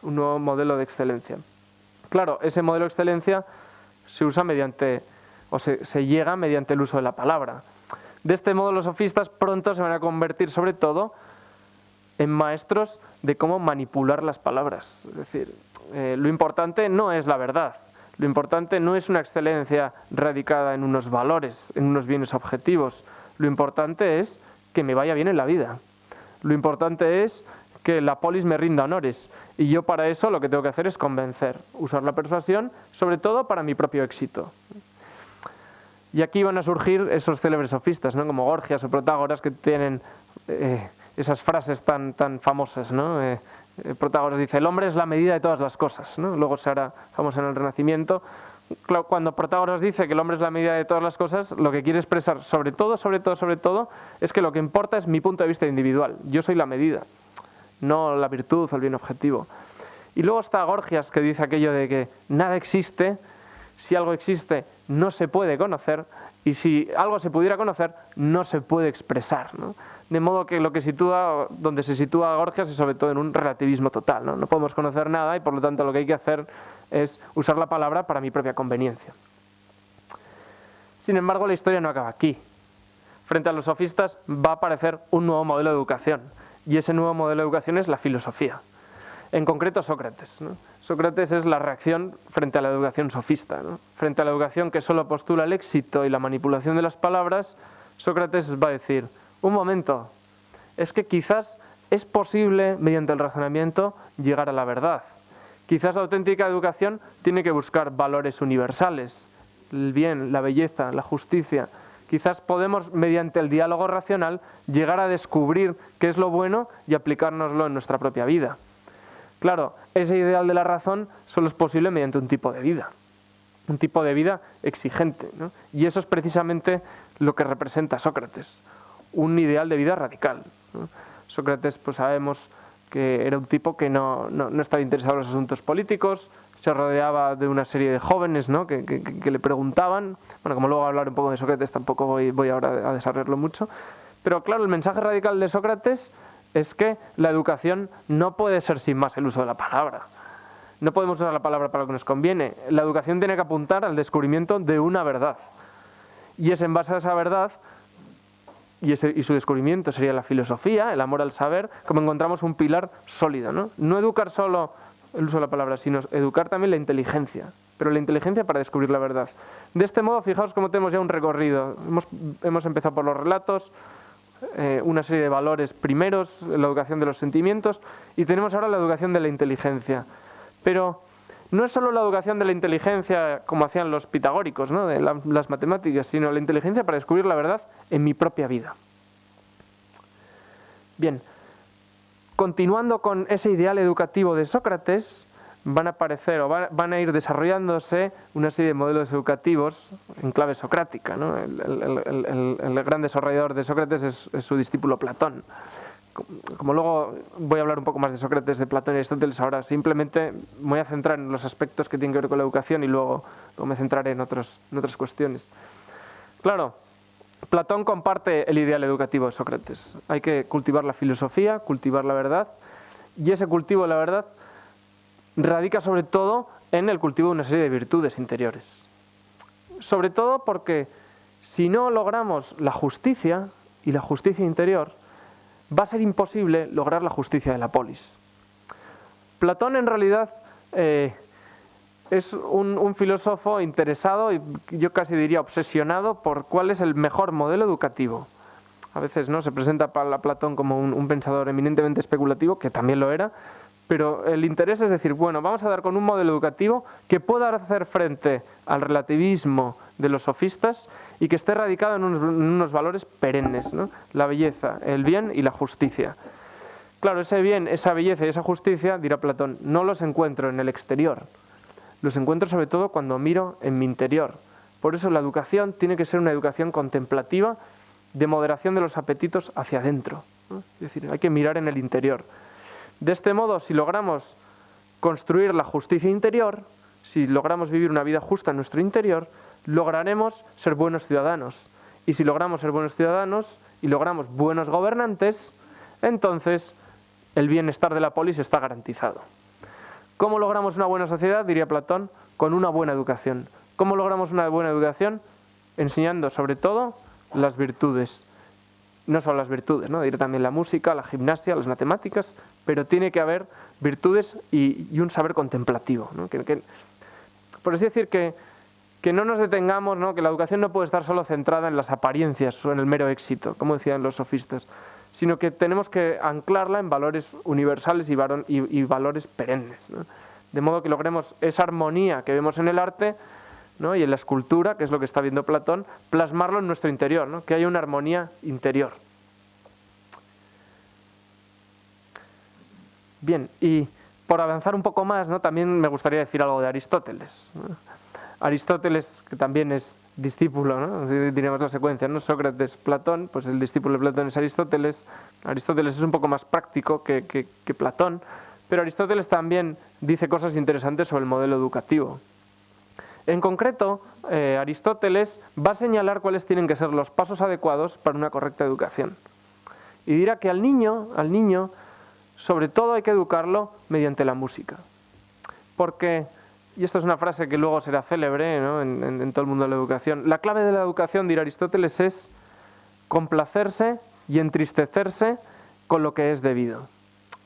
un nuevo modelo de excelencia. Claro, ese modelo de excelencia se usa se llega mediante el uso de la palabra. De este modo los sofistas pronto se van a convertir sobre todo en maestros de cómo manipular las palabras. Es decir, lo importante no es la verdad, lo importante no es una excelencia radicada en unos valores, en unos bienes objetivos, lo importante es que me vaya bien en la vida. Lo importante es que la polis me rinda honores y yo para eso lo que tengo que hacer es convencer, usar la persuasión, sobre todo para mi propio éxito. Y aquí van a surgir esos célebres sofistas, ¿no? Como Gorgias o Protágoras, que tienen esas frases tan famosas, ¿no? Protágoras dice, el hombre es la medida de todas las cosas, ¿no? Luego se hará famosa en el Renacimiento cuando Protágoras dice que el hombre es la medida de todas las cosas, lo que quiere expresar sobre todo, es que lo que importa es mi punto de vista individual. Yo soy la medida, no la virtud o el bien objetivo. Y luego está Gorgias, que dice aquello de que nada existe, si algo existe no se puede conocer, y si algo se pudiera conocer no se puede expresar, ¿no? De modo que donde se sitúa Gorgias es sobre todo en un relativismo total, ¿no? No podemos conocer nada y por lo tanto lo que hay que hacer es usar la palabra para mi propia conveniencia. Sin embargo, la historia no acaba aquí. Frente a los sofistas va a aparecer un nuevo modelo de educación, y ese nuevo modelo de educación es la filosofía. En concreto, Sócrates, ¿no? Sócrates es la reacción frente a la educación sofista, ¿no? Frente a la educación que solo postula el éxito y la manipulación de las palabras, Sócrates va a decir: un momento, es que quizás es posible, mediante el razonamiento, llegar a la verdad. Quizás la auténtica educación tiene que buscar valores universales, el bien, la belleza, la justicia. Quizás podemos, mediante el diálogo racional, llegar a descubrir qué es lo bueno y aplicárnoslo en nuestra propia vida. Claro, ese ideal de la razón solo es posible mediante un tipo de vida exigente, ¿no? Y eso es precisamente lo que representa Sócrates, un ideal de vida radical, ¿no? Sócrates, pues sabemos que era un tipo que no estaba interesado en los asuntos políticos, se rodeaba de una serie de jóvenes, ¿no? que le preguntaban. Bueno, como luego hablar un poco de Sócrates, tampoco voy ahora a desarrollarlo mucho, pero claro, el mensaje radical de Sócrates es que la educación no puede ser sin más el uso de la palabra. No podemos usar la palabra para lo que nos conviene. La educación tiene que apuntar al descubrimiento de una verdad. Y es en base a esa verdad, y su descubrimiento sería la filosofía, el amor al saber, como encontramos un pilar sólido, ¿no? No educar solo el uso de la palabra, sino educar también la inteligencia. Pero la inteligencia para descubrir la verdad. De este modo, fijaos cómo tenemos ya un recorrido. Hemos empezado por los relatos, una serie de valores primeros, la educación de los sentimientos, y tenemos ahora la educación de la inteligencia. Pero no es solo la educación de la inteligencia como hacían los pitagóricos, ¿no? De las matemáticas, sino la inteligencia para descubrir la verdad en mi propia vida. Bien, continuando con ese ideal educativo de Sócrates, van a aparecer o van a ir desarrollándose una serie de modelos educativos en clave socrática, ¿no? El gran desarrollador de Sócrates es su discípulo Platón. Como luego voy a hablar un poco más de Sócrates, de Platón y Aristóteles, ahora simplemente me voy a centrar en los aspectos que tienen que ver con la educación y luego me centraré en otras cuestiones. Claro, Platón comparte el ideal educativo de Sócrates. Hay que cultivar la filosofía, cultivar la verdad, y ese cultivo de la verdad radica sobre todo en el cultivo de una serie de virtudes interiores. Sobre todo porque si no logramos la justicia y la justicia interior, va a ser imposible lograr la justicia de la polis. Platón en realidad es un filósofo interesado y yo casi diría obsesionado por cuál es el mejor modelo educativo. A veces no se presenta a Platón como un pensador eminentemente especulativo, que también lo era, pero el interés es decir, bueno, vamos a dar con un modelo educativo que pueda hacer frente al relativismo de los sofistas y que esté radicado en unos valores perennes, ¿no? La belleza, el bien y la justicia. Claro, ese bien, esa belleza y esa justicia, dirá Platón, no los encuentro en el exterior, los encuentro sobre todo cuando miro en mi interior. Por eso la educación tiene que ser una educación contemplativa de moderación de los apetitos hacia adentro, ¿no? Es decir, hay que mirar en el interior. De este modo, si logramos construir la justicia interior, si logramos vivir una vida justa en nuestro interior, lograremos ser buenos ciudadanos. Y si logramos ser buenos ciudadanos y logramos buenos gobernantes, entonces el bienestar de la polis está garantizado. ¿Cómo logramos una buena sociedad? Diría Platón, con una buena educación. ¿Cómo logramos una buena educación? Enseñando sobre todo las virtudes. No solo las virtudes, ¿no? Diré también la música, la gimnasia, las matemáticas, pero tiene que haber virtudes y un saber contemplativo, ¿no? Por así decir, que no nos detengamos, ¿no? Que la educación no puede estar solo centrada en las apariencias o en el mero éxito, como decían los sofistas, sino que tenemos que anclarla en valores universales y valores perennes, ¿no? De modo que logremos esa armonía que vemos en el arte, ¿no? Y en la escultura, que es lo que está viendo Platón, plasmarlo en nuestro interior, ¿no? Que haya una armonía interior. Bien, y por avanzar un poco más, ¿no? También me gustaría decir algo de Aristóteles, ¿no? Aristóteles, que también es discípulo, ¿no? Diremos la secuencia, ¿no? Sócrates, Platón, pues el discípulo de Platón es Aristóteles. Aristóteles es un poco más práctico que Platón, pero Aristóteles también dice cosas interesantes sobre el modelo educativo. En concreto, Aristóteles va a señalar cuáles tienen que ser los pasos adecuados para una correcta educación. Y dirá que al niño, sobre todo hay que educarlo mediante la música. Porque, y esto es una frase que luego será célebre, ¿no? en todo el mundo de la educación, la clave de la educación, dirá Aristóteles, es complacerse y entristecerse con lo que es debido.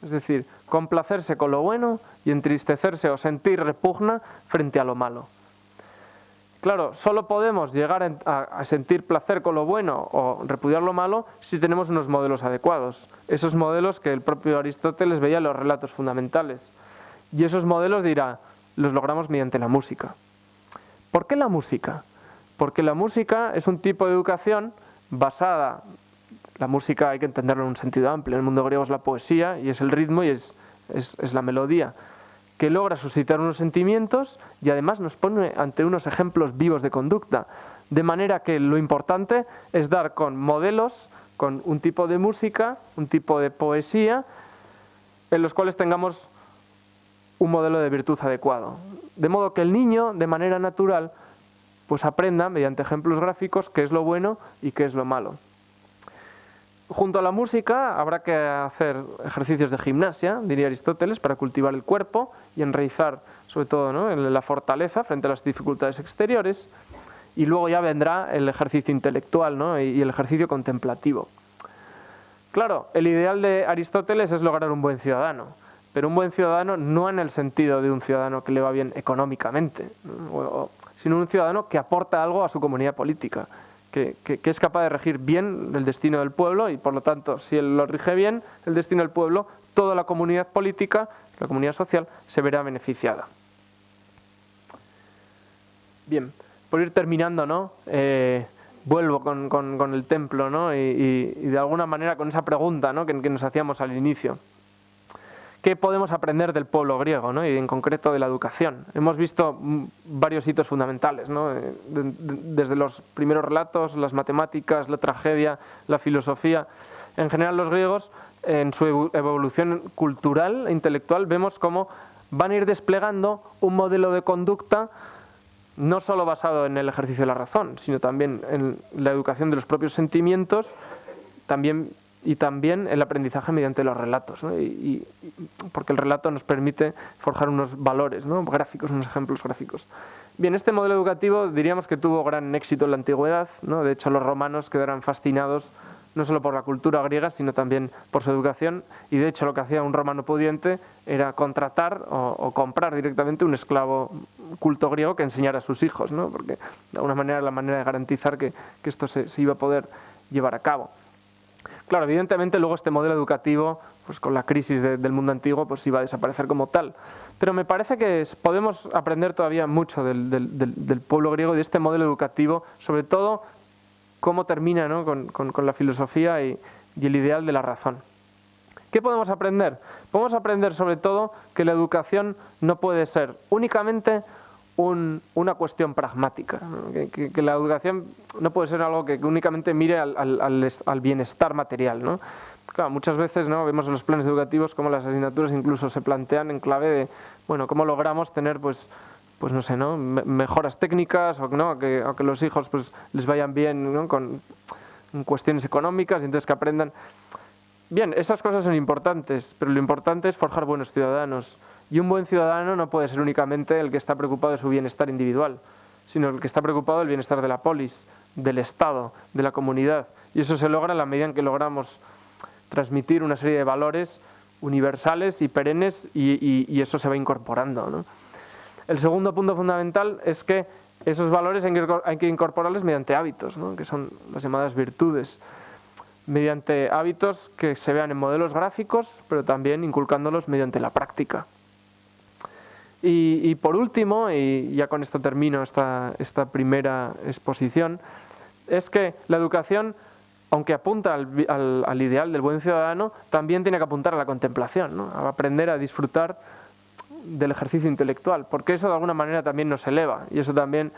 Es decir, complacerse con lo bueno y entristecerse o sentir repugna frente a lo malo. Claro, solo podemos llegar a sentir placer con lo bueno o repudiar lo malo si tenemos unos modelos adecuados. Esos modelos que el propio Aristóteles veía en los relatos fundamentales. Y esos modelos, dirá, los logramos mediante la música. ¿Por qué la música? Porque la música es un tipo de educación basada... La música hay que entenderlo en un sentido amplio. En el mundo griego es la poesía y es el ritmo y es la melodía, que logra suscitar unos sentimientos y además nos pone ante unos ejemplos vivos de conducta. De manera que lo importante es dar con modelos, con un tipo de música, un tipo de poesía, en los cuales tengamos un modelo de virtud adecuado. De modo que el niño, de manera natural, pues aprenda, mediante ejemplos gráficos, qué es lo bueno y qué es lo malo. Junto a la música habrá que hacer ejercicios de gimnasia, diría Aristóteles, para cultivar el cuerpo y enraizar, sobre todo, ¿no?, la fortaleza frente a las dificultades exteriores. Y luego ya vendrá el ejercicio intelectual, ¿no?, y el ejercicio contemplativo. Claro, el ideal de Aristóteles es lograr un buen ciudadano, pero un buen ciudadano no en el sentido de un ciudadano que le va bien económicamente, ¿no?, sino un ciudadano que aporta algo a su comunidad política. Que es capaz de regir bien el destino del pueblo y, por lo tanto, si él lo rige bien, el destino del pueblo, toda la comunidad política, la comunidad social, se verá beneficiada. Bien, por ir terminando, ¿no? Vuelvo con el templo, ¿no? Y de alguna manera con esa pregunta, ¿no?, que nos hacíamos al inicio. ¿Qué podemos aprender del pueblo griego, ¿no?, y en concreto de la educación? Hemos visto varios hitos fundamentales, ¿no?, desde los primeros relatos, las matemáticas, la tragedia, la filosofía. En general, los griegos, en su evolución cultural e intelectual, vemos cómo van a ir desplegando un modelo de conducta no solo basado en el ejercicio de la razón, sino también en la educación de los propios sentimientos, y también el aprendizaje mediante los relatos, ¿no? Porque el relato nos permite forjar unos valores, ¿no?, gráficos, unos ejemplos gráficos. Bien, este modelo educativo diríamos que tuvo gran éxito en la antigüedad, ¿no? De hecho, los romanos quedaron fascinados no solo por la cultura griega, sino también por su educación, y de hecho lo que hacía un romano pudiente era contratar o comprar directamente un esclavo culto griego que enseñara a sus hijos, ¿no? Porque de alguna manera era la manera de garantizar que esto se iba a poder llevar a cabo. Claro, evidentemente luego este modelo educativo, pues con la crisis del mundo antiguo, pues iba a desaparecer como tal. Pero me parece que podemos aprender todavía mucho del pueblo griego y de este modelo educativo, sobre todo cómo termina, ¿no?, con la filosofía y el ideal de la razón. ¿Qué podemos aprender? Podemos aprender sobre todo que la educación no puede ser únicamente una cuestión pragmática, ¿no? Que la educación no puede ser algo que únicamente mire al bienestar material, ¿no? Claro, muchas veces, ¿no?, vemos en los planes educativos cómo las asignaturas incluso se plantean en clave de, bueno, cómo logramos tener, pues no sé, ¿no?, mejoras técnicas, o ¿no?, que los hijos pues les vayan bien, ¿no?, con cuestiones económicas, y entonces que aprendan. Bien, esas cosas son importantes, pero lo importante es forjar buenos ciudadanos. Y un buen ciudadano no puede ser únicamente el que está preocupado de su bienestar individual, sino el que está preocupado del bienestar de la polis, del Estado, de la comunidad. Y eso se logra en la medida en que logramos transmitir una serie de valores universales y perennes, y eso se va incorporando, ¿no? El segundo punto fundamental es que esos valores hay que incorporarlos mediante hábitos, ¿no?, que son las llamadas virtudes. Mediante hábitos que se vean en modelos gráficos, pero también inculcándolos mediante la práctica. Y por último, y ya con esto termino esta primera exposición, es que la educación, aunque apunta al ideal del buen ciudadano, también tiene que apuntar a la contemplación, ¿no?, a aprender a disfrutar del ejercicio intelectual, porque eso de alguna manera también nos eleva y eso también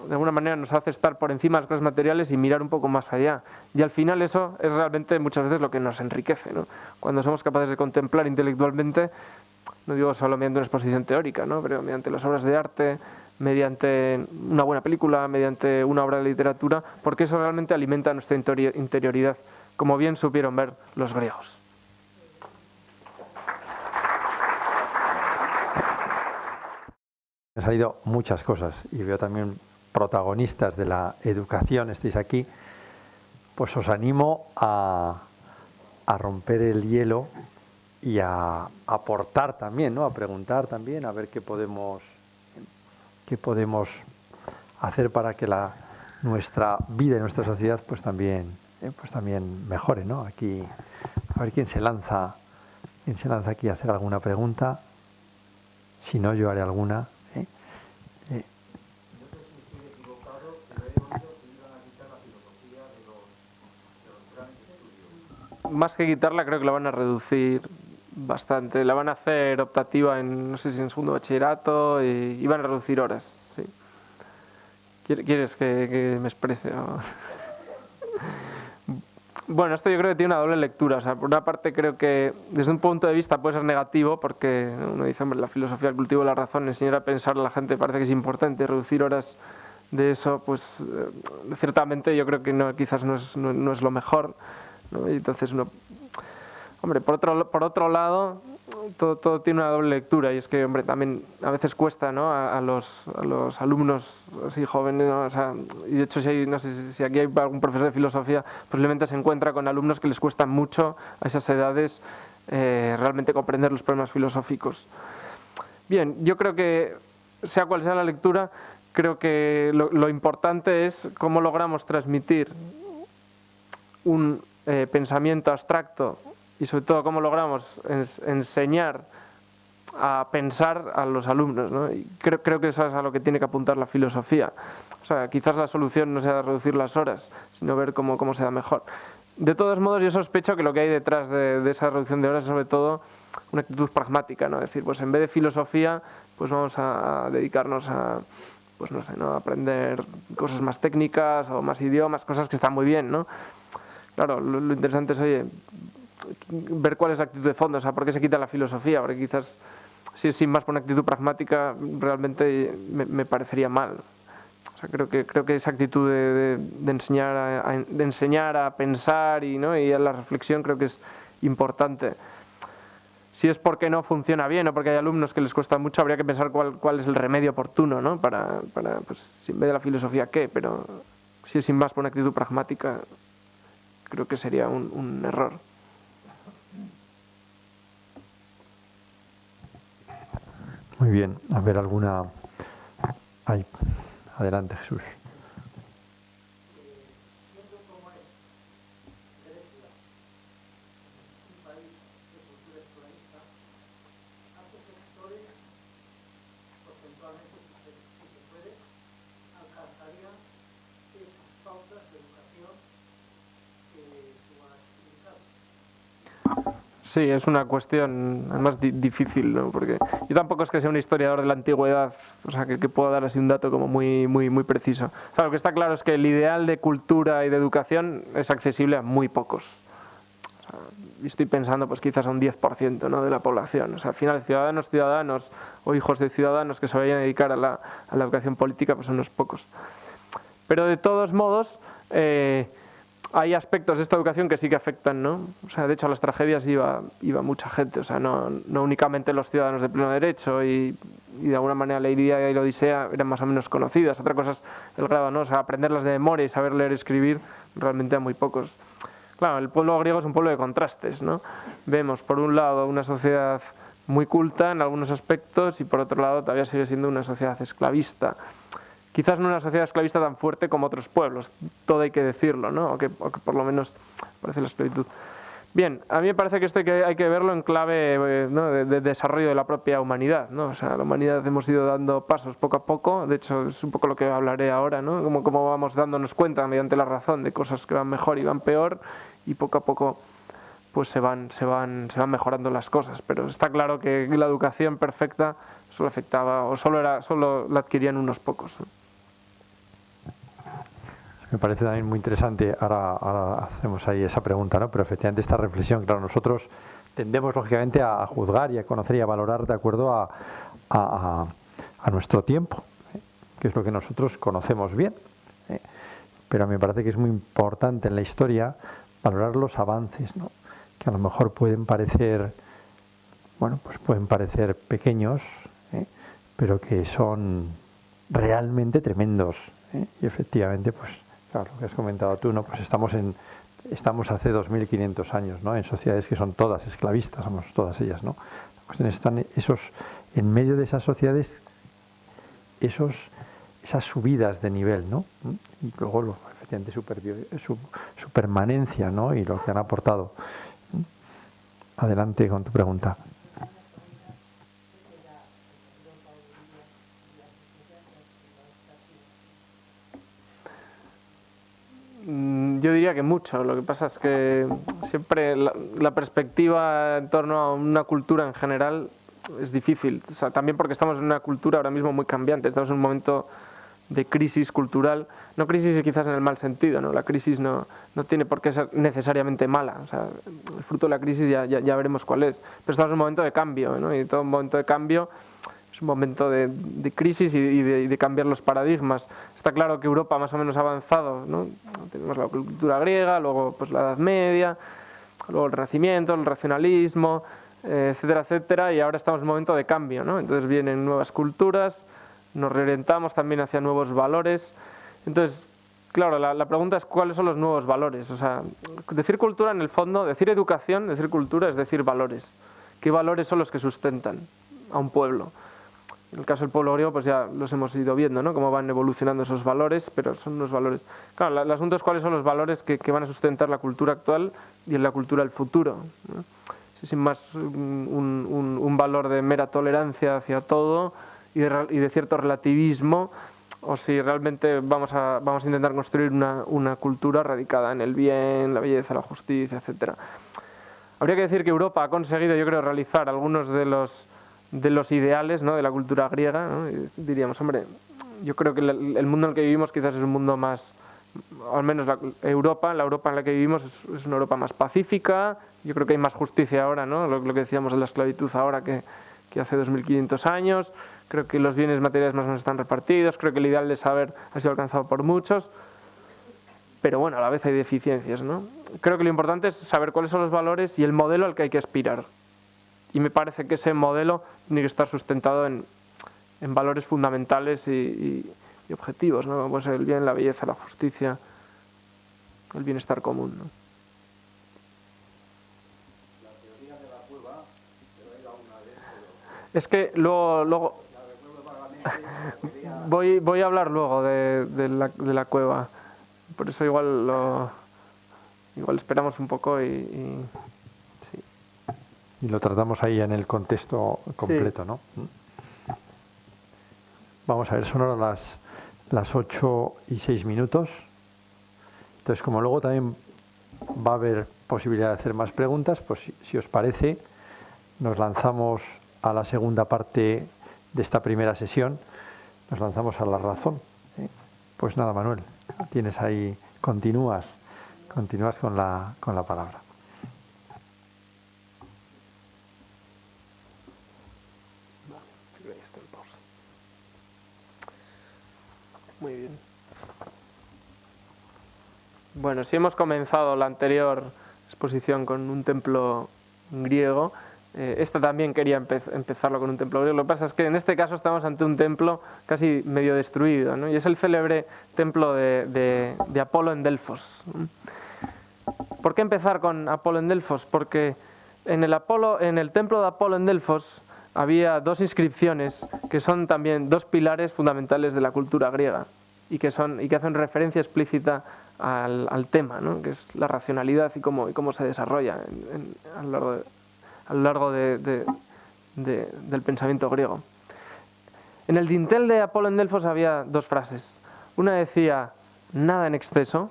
de alguna manera nos hace estar por encima de las cosas materiales y mirar un poco más allá. Y al final eso es realmente muchas veces lo que nos enriquece, ¿no? Cuando somos capaces de contemplar intelectualmente, no digo solo mediante una exposición teórica, ¿no? Pero mediante las obras de arte, mediante una buena película, mediante una obra de literatura, porque eso realmente alimenta nuestra interioridad, como bien supieron ver los griegos. Han salido muchas cosas y veo también protagonistas de la educación, estáis aquí, pues os animo a romper el hielo y a aportar también, ¿no? A preguntar también, a ver qué podemos hacer para que nuestra vida y nuestra sociedad pues también mejore, ¿no? Aquí, a ver quién se lanza aquí a hacer alguna pregunta. Si no, yo haré alguna. Más que quitarla, creo que la van a reducir bastante. La van a hacer optativa en, no sé si en segundo bachillerato, y van a reducir horas. Sí. ¿Quieres que me exprese? Bueno, esto yo creo que tiene una doble lectura. O sea, por una parte creo que desde un punto de vista puede ser negativo, porque uno dice, hombre, la filosofía del cultivo de la razón, enseñar a pensar a la gente parece que es importante, reducir horas de eso, pues ciertamente yo creo que quizás no es lo mejor, ¿no? Y entonces hombre, por otro lado, todo tiene una doble lectura, y es que, hombre, también a veces cuesta, ¿no? a los alumnos así jóvenes, ¿no? O sea, y de hecho no sé si aquí hay algún profesor de filosofía, posiblemente se encuentra con alumnos que les cuesta mucho a esas edades realmente comprender los problemas filosóficos. Bien, yo creo que sea cual sea la lectura, creo que lo importante es cómo logramos transmitir un pensamiento abstracto y sobre todo cómo logramos enseñar a pensar a los alumnos, ¿no? Y creo que eso es a lo que tiene que apuntar la filosofía. O sea, quizás la solución no sea reducir las horas, sino ver cómo se da mejor. De todos modos, yo sospecho que lo que hay detrás de esa reducción de horas es sobre todo una actitud pragmática, ¿no? Es decir, pues en vez de filosofía, pues vamos a dedicarnos a, pues no sé, ¿no? A aprender cosas más técnicas o más idiomas, cosas que están muy bien, ¿no? Claro, lo interesante es, oye, ver cuál es la actitud de fondo, o sea, por qué se quita la filosofía, porque quizás si es sin más por una actitud pragmática realmente me parecería mal. O sea, creo que esa actitud de enseñar a pensar y a la reflexión creo que es importante. Si es porque no funciona bien o porque hay alumnos que les cuesta mucho, habría que pensar cuál es el remedio oportuno, ¿no? Para pues, si en vez de la filosofía, ¿qué? Pero si es sin más por una actitud pragmática, creo que sería un error. Muy bien, a ver alguna. Ahí. Adelante, Jesús. Sí, es una cuestión además difícil, ¿no? Porque yo tampoco es que sea un historiador de la antigüedad, o sea, que pueda dar así un dato como muy preciso. O sea, lo que está claro es que el ideal de cultura y de educación es accesible a muy pocos. O sea, estoy pensando pues quizás a un 10%, ¿no? De la población. O sea, al final ciudadanos o hijos de ciudadanos que se vayan a dedicar a la educación política pues son unos pocos. Pero de todos modos, hay aspectos de esta educación que sí que afectan, ¿no? O sea, de hecho a las tragedias iba mucha gente, o sea, no únicamente los ciudadanos de pleno derecho y de alguna manera la Ilíada y la Odisea eran más o menos conocidas. Otra cosa es el grado, ¿no? O sea, aprenderlas de memoria y saber leer y escribir realmente a muy pocos. Claro, el pueblo griego es un pueblo de contrastes, ¿no? Vemos por un lado una sociedad muy culta en algunos aspectos y por otro lado todavía sigue siendo una sociedad esclavista. Quizás no una sociedad esclavista tan fuerte como otros pueblos, todo hay que decirlo, ¿no? O que por lo menos parece la esclavitud. Bien, a mí me parece que esto hay que verlo en clave, ¿no? de desarrollo de la propia humanidad, ¿no? O sea, la humanidad hemos ido dando pasos poco a poco, de hecho es un poco lo que hablaré ahora, ¿no? Cómo vamos dándonos cuenta mediante la razón de cosas que van mejor y van peor, y poco a poco pues se van mejorando las cosas. Pero está claro que la educación perfecta solo afectaba, o solo la adquirían unos pocos, ¿no? Me parece también muy interesante, ahora hacemos ahí esa pregunta, ¿no? Pero efectivamente esta reflexión, claro, nosotros tendemos lógicamente a juzgar y a conocer y a valorar de acuerdo a nuestro tiempo, que es lo que nosotros conocemos bien, ¿eh? Pero me parece que es muy importante en la historia valorar los avances, ¿no? Que a lo mejor pueden parecer, bueno, pues pueden parecer pequeños, ¿eh? Pero que son realmente tremendos, ¿eh? Y efectivamente, pues claro, lo que has comentado tú, ¿no? Pues estamos hace 2500 años, ¿no? En sociedades que son todas esclavistas, somos todas ellas, ¿no? La cuestión están en medio de esas sociedades, esas subidas de nivel, ¿no? Y luego efectivamente su permanencia, ¿no? Y lo que han aportado. Adelante con tu pregunta. Yo diría que mucho. Lo que pasa es que siempre la perspectiva en torno a una cultura en general es difícil. O sea, también porque estamos en una cultura ahora mismo muy cambiante. Estamos en un momento de crisis cultural. No crisis quizás en el mal sentido, ¿no? La crisis no tiene por qué ser necesariamente mala. O sea, el fruto de la crisis ya veremos cuál es. Pero estamos en un momento de cambio, ¿no? Y todo un momento de cambio es un momento de crisis y de cambiar los paradigmas. Está claro que Europa más o menos ha avanzado, ¿no? Tenemos la cultura griega, luego pues la Edad Media, luego el Renacimiento, el racionalismo, etcétera, etcétera, y ahora estamos en un momento de cambio, ¿no? Entonces vienen nuevas culturas, nos reorientamos también hacia nuevos valores. Entonces, claro, la pregunta es cuáles son los nuevos valores. O sea, decir cultura en el fondo, decir educación, decir cultura es decir valores. ¿Qué valores son los que sustentan a un pueblo? En el caso del pueblo griego, pues ya los hemos ido viendo, ¿no? Cómo van evolucionando esos valores, pero son unos valores. Claro, el asunto es cuáles son los valores que van a sustentar la cultura actual y en la cultura del futuro, ¿no? Si es más un valor de mera tolerancia hacia todo y de cierto relativismo, o si realmente vamos a intentar construir una cultura radicada en el bien, la belleza, la justicia, etcétera. Habría que decir que Europa ha conseguido, yo creo, realizar algunos de los ideales, ¿no? De la cultura griega, ¿no? Y diríamos, hombre, yo creo que el mundo en el que vivimos quizás es un mundo más, al menos la Europa en la que vivimos es una Europa más pacífica. Yo creo que hay más justicia ahora, ¿no? Lo que decíamos de la esclavitud ahora que hace 2500 años. Creo que los bienes materiales más o menos están repartidos. Creo que el ideal de saber ha sido alcanzado por muchos. Pero bueno, a la vez hay deficiencias, ¿no? Creo que lo importante es saber cuáles son los valores y el modelo al que hay que aspirar. Y me parece que ese modelo tiene que estar sustentado en valores fundamentales y objetivos, ¿no? Pues el bien, la belleza, la justicia, el bienestar común, ¿no? La teoría de la cueva, he oído alguna vez, pero... Es que luego voy a hablar luego de la cueva. Por eso igual esperamos un poco y sí. Y lo tratamos ahí en el contexto completo, sí. ¿No? Vamos a ver, son ahora las 8:06. Entonces, como luego también va a haber posibilidad de hacer más preguntas, pues si os parece, nos lanzamos a la segunda parte de esta primera sesión, nos lanzamos a la razón. Pues nada, Manuel, tienes ahí, continúas con la palabra. Muy bien. Bueno, si hemos comenzado la anterior exposición con un templo griego, esta también quería empezarlo con un templo griego. Lo que pasa es que en este caso estamos ante un templo casi medio destruido, ¿no? Y es el célebre templo de Apolo en Delfos. ¿Por qué empezar con Apolo en Delfos? Porque en el templo de Apolo en Delfos había dos inscripciones que son también dos pilares fundamentales de la cultura griega y que hacen referencia explícita al tema, ¿no? Que es la racionalidad y cómo se desarrolla a lo largo del pensamiento griego. En el dintel de Apolo en Delfos había dos frases. Una decía, nada en exceso,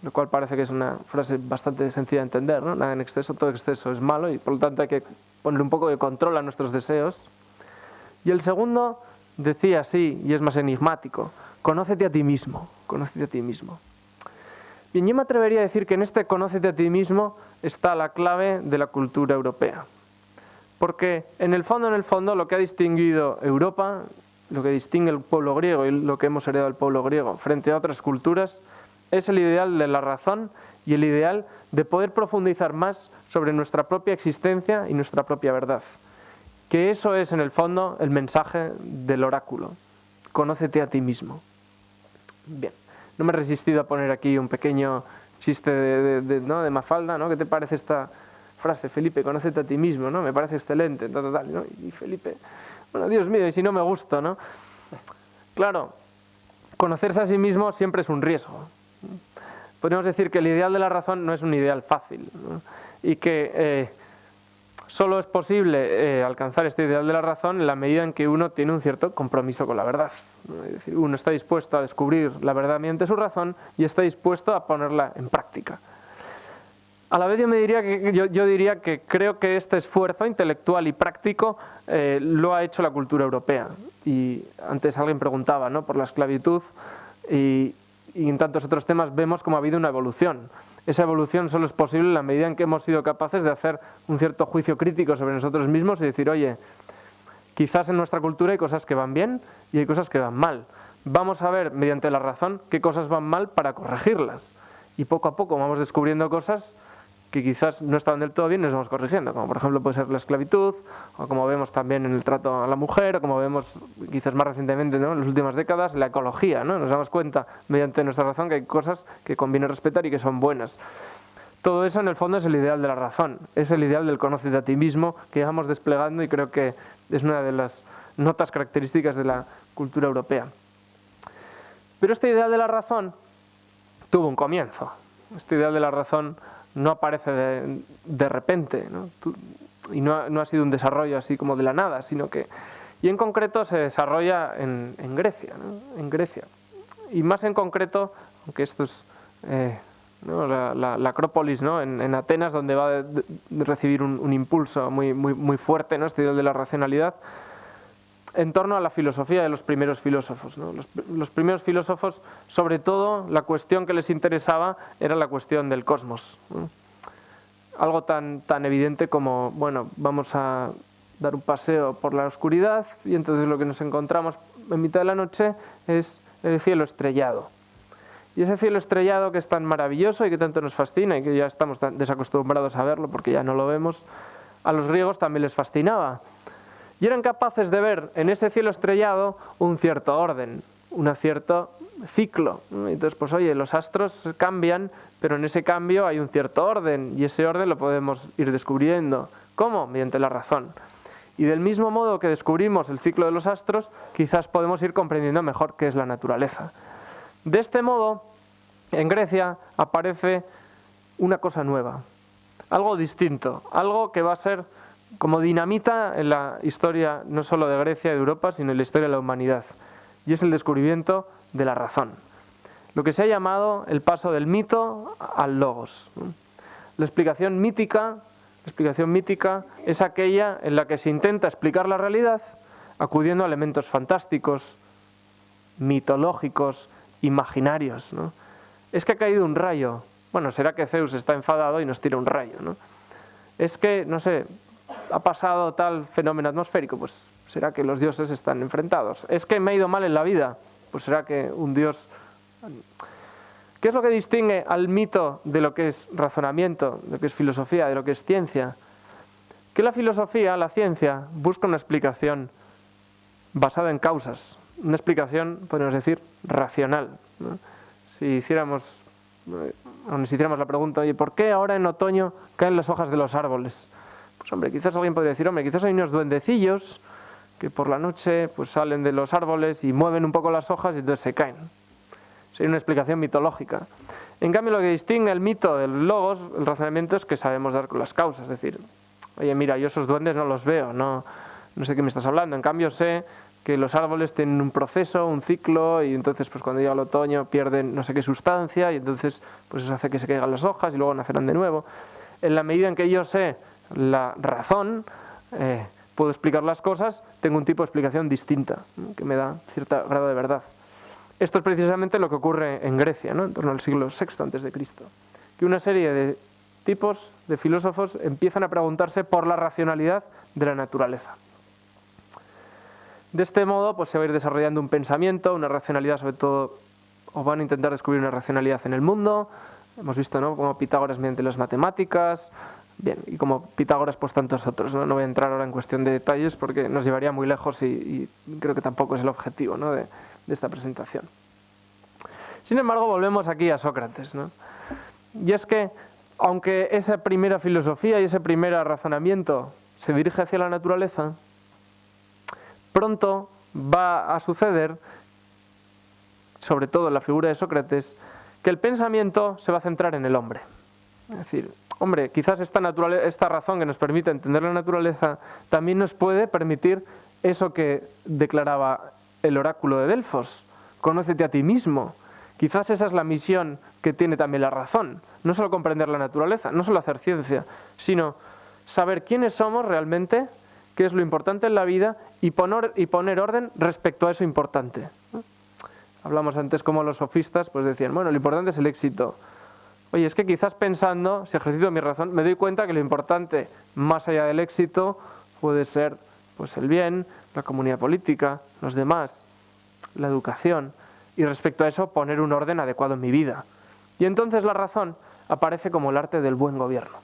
lo cual parece que es una frase bastante sencilla de entender, ¿no? Nada en exceso, todo exceso es malo y por lo tanto hay que ponerle un poco de control a nuestros deseos. Y el segundo decía así, y es más enigmático: conócete a ti mismo, conócete a ti mismo. Bien, yo me atrevería a decir que en este conócete a ti mismo está la clave de la cultura europea. Porque en el fondo, lo que ha distinguido Europa, lo que distingue el pueblo griego y lo que hemos heredado del pueblo griego frente a otras culturas, es el ideal de la razón y el ideal de poder profundizar más sobre nuestra propia existencia y nuestra propia verdad. Que eso es, en el fondo, el mensaje del oráculo. Conócete a ti mismo. Bien, no me he resistido a poner aquí un pequeño chiste ¿no? de Mafalda, ¿no? ¿Qué te parece esta frase? Felipe, conócete a ti mismo, ¿no? Me parece excelente, tal, ¿no? Y Felipe, bueno, Dios mío, y si no me gusta, ¿no? Claro, conocerse a sí mismo siempre es un riesgo. Podríamos decir que el ideal de la razón no es un ideal fácil, ¿no? Y que solo es posible alcanzar este ideal de la razón en la medida en que uno tiene un cierto compromiso con la verdad, ¿no? Es decir, uno está dispuesto a descubrir la verdad mediante su razón y está dispuesto a ponerla en práctica. A la vez yo diría que creo que este esfuerzo intelectual y práctico lo ha hecho la cultura europea. Y antes alguien preguntaba, ¿no?, por la esclavitud, y en tantos otros temas vemos como ha habido una evolución. Esa evolución solo es posible en la medida en que hemos sido capaces de hacer un cierto juicio crítico sobre nosotros mismos y decir, oye, quizás en nuestra cultura hay cosas que van bien y hay cosas que van mal. Vamos a ver mediante la razón qué cosas van mal para corregirlas. Y poco a poco vamos descubriendo cosas que quizás no estaban del todo bien y nos vamos corrigiendo, como por ejemplo puede ser la esclavitud, o como vemos también en el trato a la mujer, o como vemos quizás más recientemente, ¿no?, en las últimas décadas, la ecología, ¿no? Nos damos cuenta mediante nuestra razón que hay cosas que conviene respetar y que son buenas. Todo eso en el fondo es el ideal de la razón, es el ideal del conócete a ti mismo que vamos desplegando y creo que es una de las notas características de la cultura europea. Pero este ideal de la razón tuvo un comienzo. Este ideal de la razón no aparece de repente, ¿no? Y no ha sido un desarrollo así como de la nada, sino que, y en concreto se desarrolla en Grecia, ¿no? En Grecia. Y más en concreto, aunque esto es ¿no?, la Acrópolis, ¿no?, en Atenas, donde va a recibir un impulso muy fuerte, ¿no?, este ideal de la racionalidad, en torno a la filosofía de los primeros filósofos, ¿no? Los primeros filósofos, sobre todo, la cuestión que les interesaba era la cuestión del cosmos, ¿no? Algo tan evidente como, bueno, vamos a dar un paseo por la oscuridad y entonces lo que nos encontramos en mitad de la noche es el cielo estrellado. Y ese cielo estrellado que es tan maravilloso y que tanto nos fascina y que ya estamos tan desacostumbrados a verlo porque ya no lo vemos, a los griegos también les fascinaba. Y eran capaces de ver en ese cielo estrellado un cierto orden, un cierto ciclo. Entonces, pues oye, los astros cambian, pero en ese cambio hay un cierto orden, y ese orden lo podemos ir descubriendo. ¿Cómo? Mediante la razón. Y del mismo modo que descubrimos el ciclo de los astros, quizás podemos ir comprendiendo mejor qué es la naturaleza. De este modo, en Grecia aparece una cosa nueva, algo distinto, algo que va a ser como dinamita en la historia no solo de Grecia y de Europa, sino en la historia de la humanidad. Y es el descubrimiento de la razón. Lo que se ha llamado el paso del mito al logos. La explicación mítica es aquella en la que se intenta explicar la realidad acudiendo a elementos fantásticos, mitológicos, imaginarios, ¿no? Es que ha caído un rayo. Bueno, será que Zeus está enfadado y nos tira un rayo, ¿no? Es que, no sé, ha pasado tal fenómeno atmosférico, pues será que los dioses están enfrentados. Es que me ha ido mal en la vida, pues será que un dios... ¿Qué es lo que distingue al mito de lo que es razonamiento, de lo que es filosofía, de lo que es ciencia? Que la filosofía, la ciencia, busca una explicación basada en causas, una explicación, podemos decir, racional, ¿no? Si nos hiciéramos la pregunta, oye, ¿por qué ahora en otoño caen las hojas de los árboles? Pues hombre, quizás alguien podría decir, hombre, quizás hay unos duendecillos que por la noche pues salen de los árboles y mueven un poco las hojas y entonces se caen. Sería una explicación mitológica. En cambio, lo que distingue el mito del logos, el razonamiento, es que sabemos dar con las causas. Es decir, oye, mira, yo esos duendes no los veo, no sé qué me estás hablando. En cambio, sé que los árboles tienen un proceso, un ciclo, y entonces pues cuando llega el otoño pierden no sé qué sustancia y entonces pues eso hace que se caigan las hojas y luego nacerán de nuevo. En la medida en que yo sé la razón, puedo explicar las cosas, tengo un tipo de explicación distinta, que me da cierto grado de verdad. Esto es precisamente lo que ocurre en Grecia, ¿no? En torno al siglo VI a.C., que una serie de tipos de filósofos empiezan a preguntarse por la racionalidad de la naturaleza. De este modo, pues se va a ir desarrollando un pensamiento, una racionalidad sobre todo, o van a intentar descubrir una racionalidad en el mundo. Hemos visto, ¿no?, como Pitágoras mediante las matemáticas, bien, y como Pitágoras pues tantos otros, ¿no? No voy a entrar ahora en cuestión de detalles porque nos llevaría muy lejos y creo que tampoco es el objetivo, ¿no?, de esta presentación. Sin embargo, volvemos aquí a Sócrates, ¿no? Y es que, aunque esa primera filosofía y ese primer razonamiento se dirige hacia la naturaleza, pronto va a suceder, sobre todo en la figura de Sócrates, que el pensamiento se va a centrar en el hombre. Es decir, hombre, quizás esta razón que nos permite entender la naturaleza también nos puede permitir eso que declaraba el oráculo de Delfos: conócete a ti mismo. Quizás esa es la misión que tiene también la razón, no solo comprender la naturaleza, no solo hacer ciencia, sino saber quiénes somos realmente, qué es lo importante en la vida y poner orden respecto a eso importante. Hablamos antes como los sofistas pues decían, bueno, lo importante es el éxito. Oye, es que quizás pensando, si ejercito mi razón, me doy cuenta que lo importante más allá del éxito puede ser pues el bien, la comunidad política, los demás, la educación, y respecto a eso poner un orden adecuado en mi vida. Y entonces la razón aparece como el arte del buen gobierno.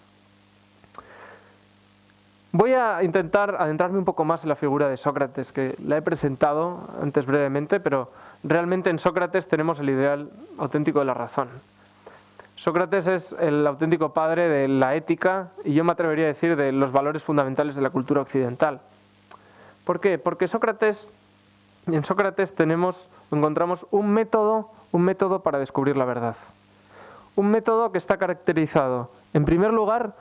Voy a intentar adentrarme un poco más en la figura de Sócrates, que la he presentado antes brevemente, pero realmente en Sócrates tenemos el ideal auténtico de la razón. Sócrates es el auténtico padre de la ética y yo me atrevería a decir de los valores fundamentales de la cultura occidental. ¿Por qué? Porque en Sócrates encontramos un método para descubrir la verdad. Un método que está caracterizado, en primer lugar,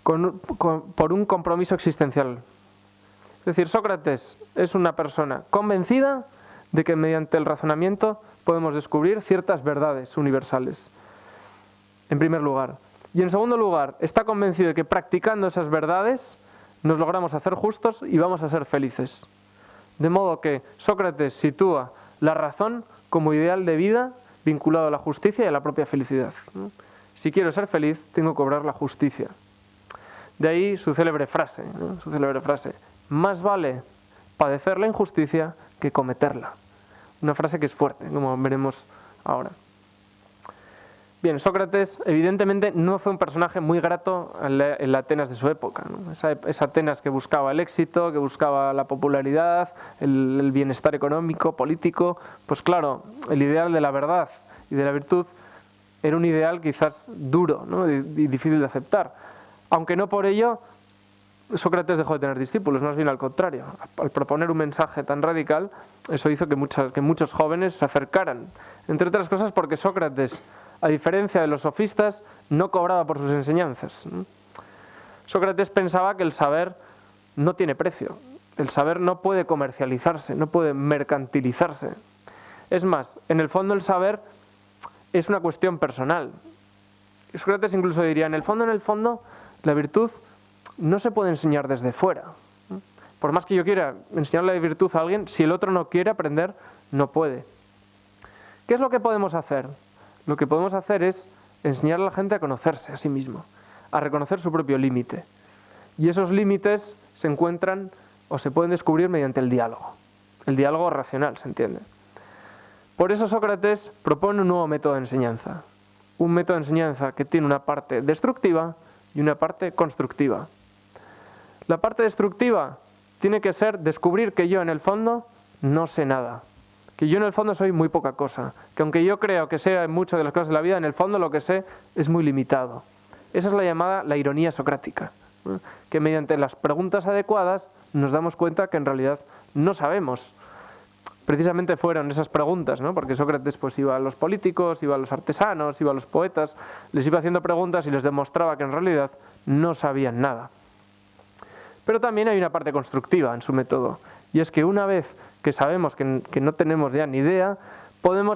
por un compromiso existencial. Es decir, Sócrates es una persona convencida de que mediante el razonamiento podemos descubrir ciertas verdades universales, en primer lugar. Y en segundo lugar, está convencido de que practicando esas verdades nos logramos hacer justos y vamos a ser felices. De modo que Sócrates sitúa la razón como ideal de vida vinculado a la justicia y a la propia felicidad. Si quiero ser feliz, tengo que obrar la justicia. De ahí su célebre frase, más vale padecer la injusticia que cometerla. Una frase que es fuerte, como veremos ahora. Bien, Sócrates evidentemente no fue un personaje muy grato en la Atenas de su época, ¿no? Esa Atenas que buscaba el éxito, que buscaba la popularidad, el bienestar económico, político. Pues claro, el ideal de la verdad y de la virtud era un ideal quizás duro, ¿no?, y difícil de aceptar. Aunque no por ello Sócrates dejó de tener discípulos, más bien al contrario. Al proponer un mensaje tan radical, eso hizo que muchos jóvenes se acercaran. Entre otras cosas porque Sócrates, a diferencia de los sofistas, no cobraba por sus enseñanzas. Sócrates pensaba que el saber no tiene precio. El saber no puede comercializarse, no puede mercantilizarse. Es más, en el fondo el saber es una cuestión personal. Sócrates incluso diría, en el fondo, la virtud no se puede enseñar desde fuera. Por más que yo quiera enseñarle la virtud a alguien, si el otro no quiere aprender, no puede. ¿Qué es lo que podemos hacer? Lo que podemos hacer es enseñar a la gente a conocerse a sí mismo, a reconocer su propio límite. Y esos límites se encuentran o se pueden descubrir mediante el diálogo racional, ¿se entiende? Por eso Sócrates propone un nuevo método de enseñanza. Un método de enseñanza que tiene una parte destructiva y una parte constructiva. La parte destructiva tiene que ser descubrir que yo en el fondo no sé nada, que yo en el fondo soy muy poca cosa, que aunque yo creo que sé mucho de las cosas de la vida, en el fondo lo que sé es muy limitado. Esa es la llamada la ironía socrática, ¿no?, que mediante las preguntas adecuadas nos damos cuenta que en realidad no sabemos. Precisamente fueron esas preguntas, ¿no?, porque Sócrates pues iba a los políticos, iba a los artesanos, iba a los poetas, les iba haciendo preguntas y les demostraba que en realidad no sabían nada. Pero también hay una parte constructiva en su método, y es que una vez que sabemos que no tenemos ya ni idea,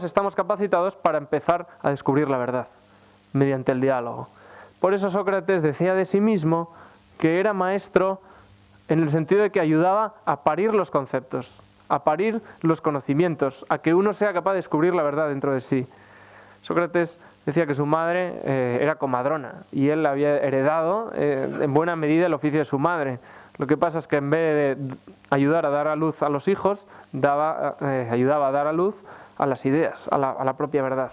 estamos capacitados para empezar a descubrir la verdad mediante el diálogo. Por eso Sócrates decía de sí mismo que era maestro en el sentido de que ayudaba a parir los conceptos, a parir los conocimientos, a que uno sea capaz de descubrir la verdad dentro de sí. Sócrates decía que su madre era comadrona y él había heredado en buena medida el oficio de su madre. Lo que pasa es que en vez de ayudar a dar a luz a los hijos, ayudaba a dar a luz a las ideas, a la propia verdad.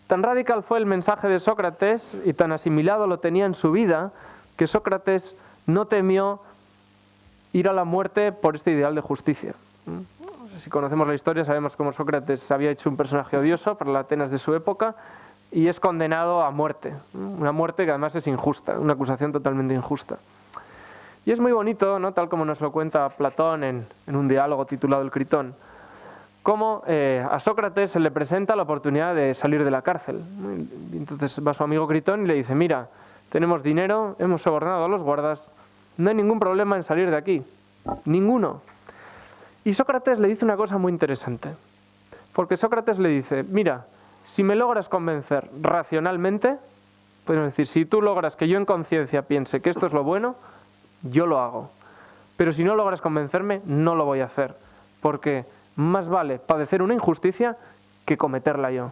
Tan radical fue el mensaje de Sócrates y tan asimilado lo tenía en su vida que Sócrates no temió ir a la muerte por este ideal de justicia. Si conocemos la historia sabemos cómo Sócrates había hecho un personaje odioso para la Atenas de su época y es condenado a muerte. Una muerte que además es injusta, una acusación totalmente injusta. Y es muy bonito, ¿no?, tal como nos lo cuenta Platón en un diálogo titulado El Critón, cómo a Sócrates se le presenta la oportunidad de salir de la cárcel. Y entonces va su amigo Critón y le dice: mira, tenemos dinero, hemos sobornado a los guardas, no hay ningún problema en salir de aquí, ninguno. Y Sócrates le dice una cosa muy interesante, porque Sócrates le dice: mira, si me logras convencer racionalmente, podemos decir, si tú logras que yo en conciencia piense que esto es lo bueno, yo lo hago. Pero si no logras convencerme, no lo voy a hacer, porque más vale padecer una injusticia que cometerla yo.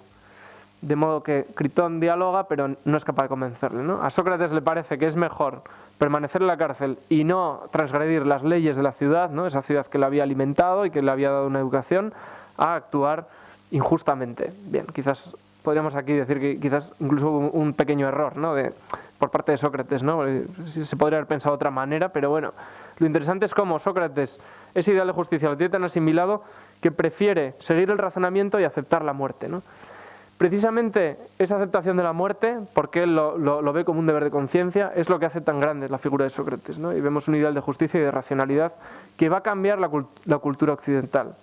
De modo que Critón dialoga, pero no es capaz de convencerle, ¿no? A Sócrates le parece que es mejor permanecer en la cárcel y no transgredir las leyes de la ciudad, ¿no?, esa ciudad que le había alimentado y que le había dado una educación, a actuar injustamente. Bien, quizás podríamos aquí decir que quizás incluso hubo un pequeño error, ¿no?, por parte de Sócrates, ¿no? Se podría haber pensado de otra manera, pero bueno, lo interesante es cómo Sócrates ese ideal de justicia lo tiene tan asimilado que prefiere seguir el razonamiento y aceptar la muerte, ¿no? Precisamente esa aceptación de la muerte, porque él lo ve como un deber de conciencia, es lo que hace tan grande la figura de Sócrates, ¿no? Y vemos un ideal de justicia y de racionalidad que va a cambiar la cultura occidental.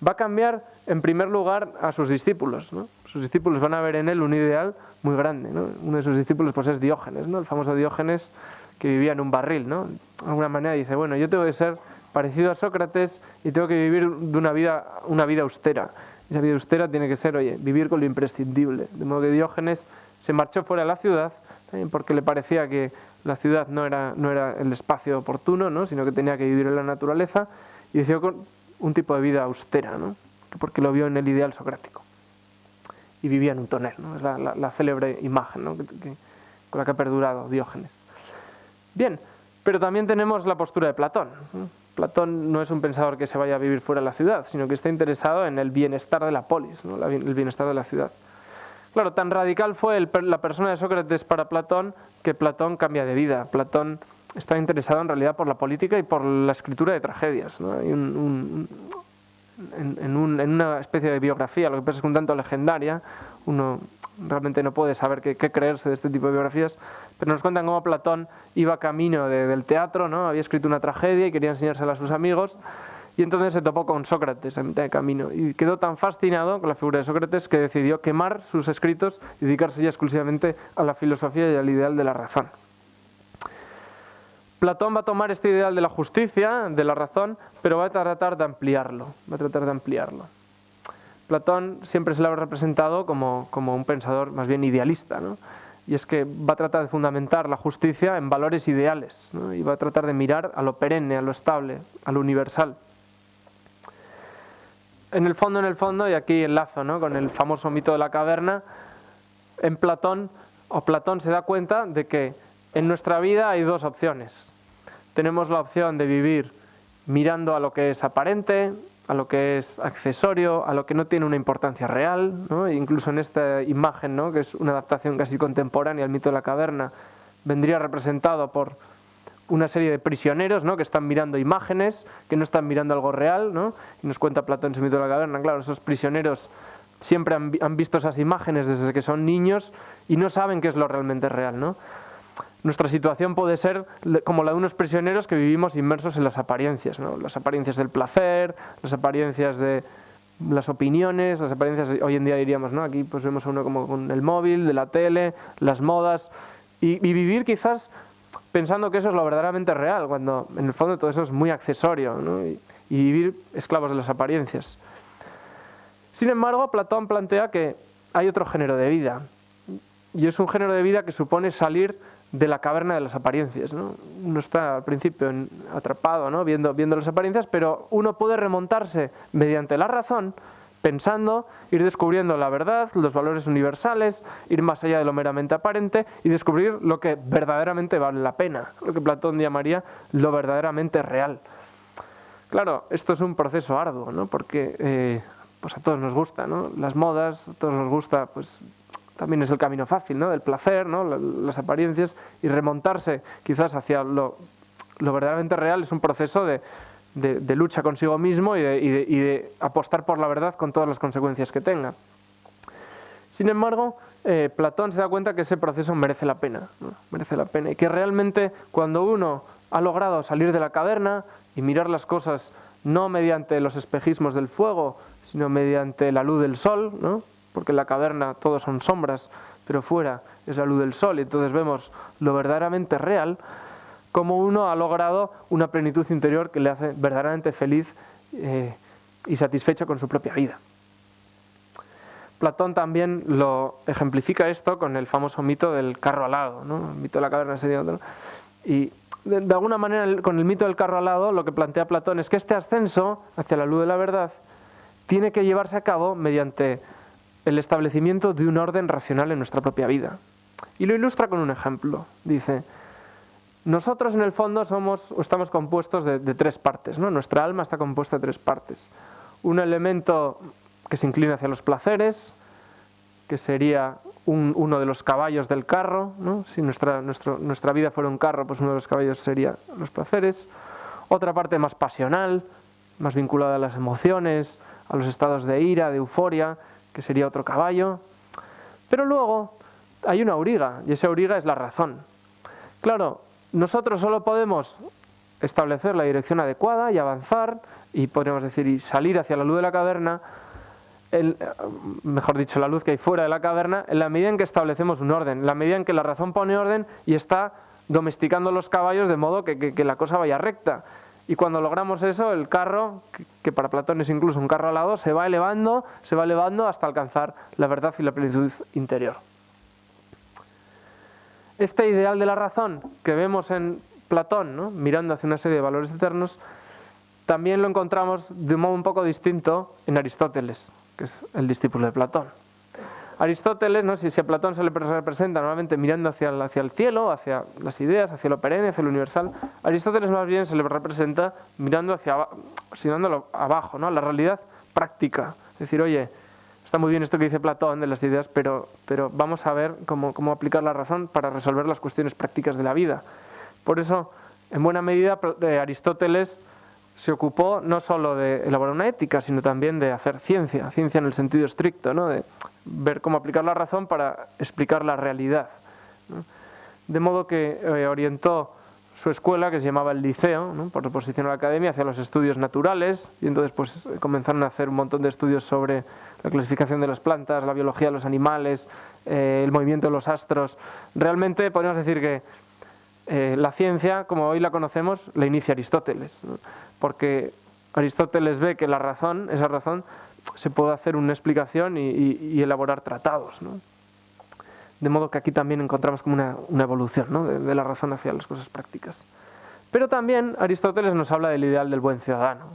Va a cambiar, en primer lugar, a sus discípulos, ¿no? Sus discípulos van a ver en él un ideal muy grande, ¿no? Uno de sus discípulos pues es Diógenes, ¿no?, el famoso Diógenes que vivía en un barril, ¿no? De alguna manera dice: bueno, yo tengo que ser parecido a Sócrates y tengo que vivir de una vida austera. Esa vida austera tiene que ser, vivir con lo imprescindible. De modo que Diógenes se marchó fuera de la ciudad, porque le parecía que la ciudad no era el espacio oportuno, ¿no?, sino que tenía que vivir en la naturaleza, y decidió con un tipo de vida austera, ¿no?, porque lo vio en el ideal socrático. Y vivía en un tonel, ¿no? Es la célebre imagen, ¿no?, con la que ha perdurado Diógenes. Bien, pero también tenemos la postura de Platón, ¿no? Platón no es un pensador que se vaya a vivir fuera de la ciudad, sino que está interesado en el bienestar de la polis, ¿no?, el bienestar de la ciudad. Claro, tan radical fue la persona de Sócrates para Platón que Platón cambia de vida. Platón está interesado en realidad por la política y por la escritura de tragedias, ¿no? Hay en una especie de biografía, lo que pasa es que un tanto legendaria, uno realmente no puede saber qué creerse de este tipo de biografías, pero nos cuentan cómo Platón iba camino del teatro, ¿no? Había escrito una tragedia y quería enseñársela a sus amigos, y entonces se topó con Sócrates a mitad de camino y quedó tan fascinado con la figura de Sócrates que decidió quemar sus escritos y dedicarse ya exclusivamente a la filosofía y al ideal de la razón. Platón va a tomar este ideal de la justicia, de la razón, pero va a tratar de ampliarlo. Platón siempre se le ha representado como un pensador más bien idealista, ¿no? Y es que va a tratar de fundamentar la justicia en valores ideales, ¿no? Y va a tratar de mirar a lo perenne, a lo estable, a lo universal. En el fondo, y aquí enlazo, ¿no?, con el famoso mito de la caverna, Platón se da cuenta de que en nuestra vida hay dos opciones. Tenemos la opción de vivir mirando a lo que es aparente, a lo que es accesorio, a lo que no tiene una importancia real, ¿no? E incluso en esta imagen, ¿no?, que es una adaptación casi contemporánea al mito de la caverna, vendría representado por una serie de prisioneros, ¿no?, que están mirando imágenes, que no están mirando algo real, ¿no? Y nos cuenta Platón en su mito de la caverna, claro, esos prisioneros siempre han visto esas imágenes desde que son niños y no saben qué es lo realmente real, ¿no? Nuestra situación puede ser como la de unos prisioneros que vivimos inmersos en las apariencias, ¿no? Las apariencias del placer, las apariencias de las opiniones, las apariencias, hoy en día diríamos, ¿no?, aquí pues vemos a uno como con el móvil, de la tele, las modas, y vivir quizás pensando que eso es lo verdaderamente real, cuando en el fondo todo eso es muy accesorio, ¿no? Y y vivir esclavos de las apariencias. Sin embargo, Platón plantea que hay otro género de vida, y es un género de vida que supone salir de la caverna de las apariencias, ¿no? Uno está al principio atrapado, ¿no? viendo las apariencias, pero uno puede remontarse mediante la razón, pensando, ir descubriendo la verdad, los valores universales, ir más allá de lo meramente aparente y descubrir lo que verdaderamente vale la pena, lo que Platón llamaría lo verdaderamente real. Claro, esto es un proceso arduo, ¿no? Porque pues a todos nos gusta, ¿no? Las modas, a todos nos gusta, pues también es el camino fácil, ¿no? Del placer, ¿no? Las apariencias, y remontarse quizás hacia lo verdaderamente real es un proceso de lucha consigo mismo y de apostar por la verdad con todas las consecuencias que tenga. Sin embargo, Platón se da cuenta que ese proceso merece la pena, ¿no? Merece la pena, y que realmente cuando uno ha logrado salir de la caverna y mirar las cosas no mediante los espejismos del fuego, sino mediante la luz del sol, ¿no? Porque en la caverna todos son sombras, pero fuera es la luz del sol, y entonces vemos lo verdaderamente real, como uno ha logrado una plenitud interior que le hace verdaderamente feliz y satisfecho con su propia vida. Platón también lo ejemplifica esto con el famoso mito del carro alado, ¿no? El mito de la caverna sería otro. Y de alguna manera, con el mito del carro alado, lo que plantea Platón es que este ascenso hacia la luz de la verdad tiene que llevarse a cabo mediante el establecimiento de un orden racional en nuestra propia vida. Y lo ilustra con un ejemplo. Dice: nosotros en el fondo estamos compuestos de tres partes, ¿no? Nuestra alma está compuesta de tres partes. Un elemento que se inclina hacia los placeres, que sería uno de los caballos del carro, ¿no? Si nuestra vida fuera un carro, pues uno de los caballos sería los placeres. Otra parte más pasional, más vinculada a las emociones, a los estados de ira, de euforia, que sería otro caballo. Pero luego hay una auriga, y esa auriga es la razón. Claro, nosotros solo podemos establecer la dirección adecuada y avanzar, y podríamos decir, y salir hacia la luz de la caverna, mejor dicho, la luz que hay fuera de la caverna, en la medida en que establecemos un orden, en la medida en que la razón pone orden y está domesticando los caballos de modo que la cosa vaya recta. Y cuando logramos eso, el carro, que para Platón es incluso un carro alado, se va elevando hasta alcanzar la verdad y la plenitud interior. Este ideal de la razón que vemos en Platón, ¿no? Mirando hacia una serie de valores eternos, también lo encontramos de un modo un poco distinto en Aristóteles, que es el discípulo de Platón. Aristóteles, ¿no? Si a Platón se le representa normalmente mirando hacia el cielo, hacia las ideas, hacia lo perenne, hacia lo universal, Aristóteles más bien se le representa mirándolo abajo, ¿no? La realidad práctica. Es decir, oye, está muy bien esto que dice Platón de las ideas, pero vamos a ver cómo aplicar la razón para resolver las cuestiones prácticas de la vida. Por eso, en buena medida, Aristóteles se ocupó no solo de elaborar una ética, sino también de hacer ciencia en el sentido estricto, ¿no? De ver cómo aplicar la razón para explicar la realidad, ¿no? De modo que orientó su escuela, que se llamaba el Liceo, ¿no? Por oposición a la academia, hacia los estudios naturales, y entonces pues comenzaron a hacer un montón de estudios sobre la clasificación de las plantas, la biología de los animales, el movimiento de los astros. Realmente podríamos decir que la ciencia, como hoy la conocemos, la inicia Aristóteles, ¿no? Porque Aristóteles ve que esa razón, se puede hacer una explicación y elaborar tratados, ¿no? De modo que aquí también encontramos como una evolución, ¿no? de la razón hacia las cosas prácticas. Pero también Aristóteles nos habla del ideal del buen ciudadano.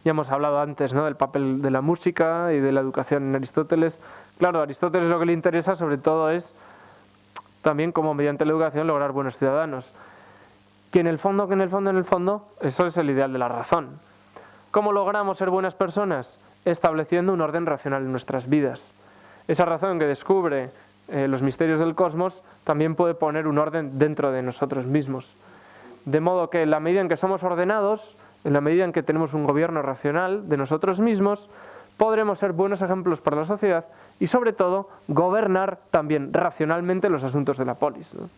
Ya hemos hablado antes, ¿no? Del papel de la música y de la educación en Aristóteles. Claro, a Aristóteles lo que le interesa sobre todo es también cómo mediante la educación lograr buenos ciudadanos. Que en el fondo, eso es el ideal de la razón. ¿Cómo logramos ser buenas personas? Estableciendo un orden racional en nuestras vidas. Esa razón que descubre los misterios del cosmos también puede poner un orden dentro de nosotros mismos. De modo que en la medida en que somos ordenados, en la medida en que tenemos un gobierno racional de nosotros mismos, podremos ser buenos ejemplos para la sociedad y sobre todo gobernar también racionalmente los asuntos de la polis, ¿no?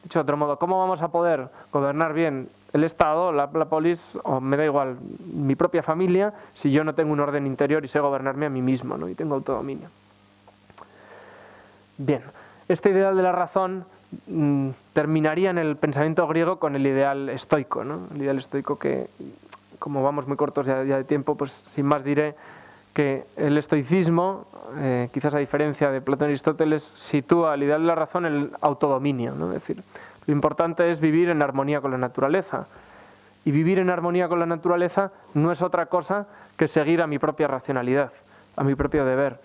Dicho de otro modo, ¿cómo vamos a poder gobernar bien el Estado, la polis, o me da igual, mi propia familia, si yo no tengo un orden interior y sé gobernarme a mí mismo, ¿no? Y tengo autodominio? Bien, este ideal de la razón terminaría en el pensamiento griego con el ideal estoico, ¿no? El ideal estoico que como vamos muy cortos ya de tiempo, pues sin más diré que el estoicismo, quizás a diferencia de Platón y Aristóteles, sitúa el ideal de la razón en el autodominio, ¿no? Es decir, lo importante es vivir en armonía con la naturaleza. Y vivir en armonía con la naturaleza no es otra cosa que seguir a mi propia racionalidad, a mi propio deber.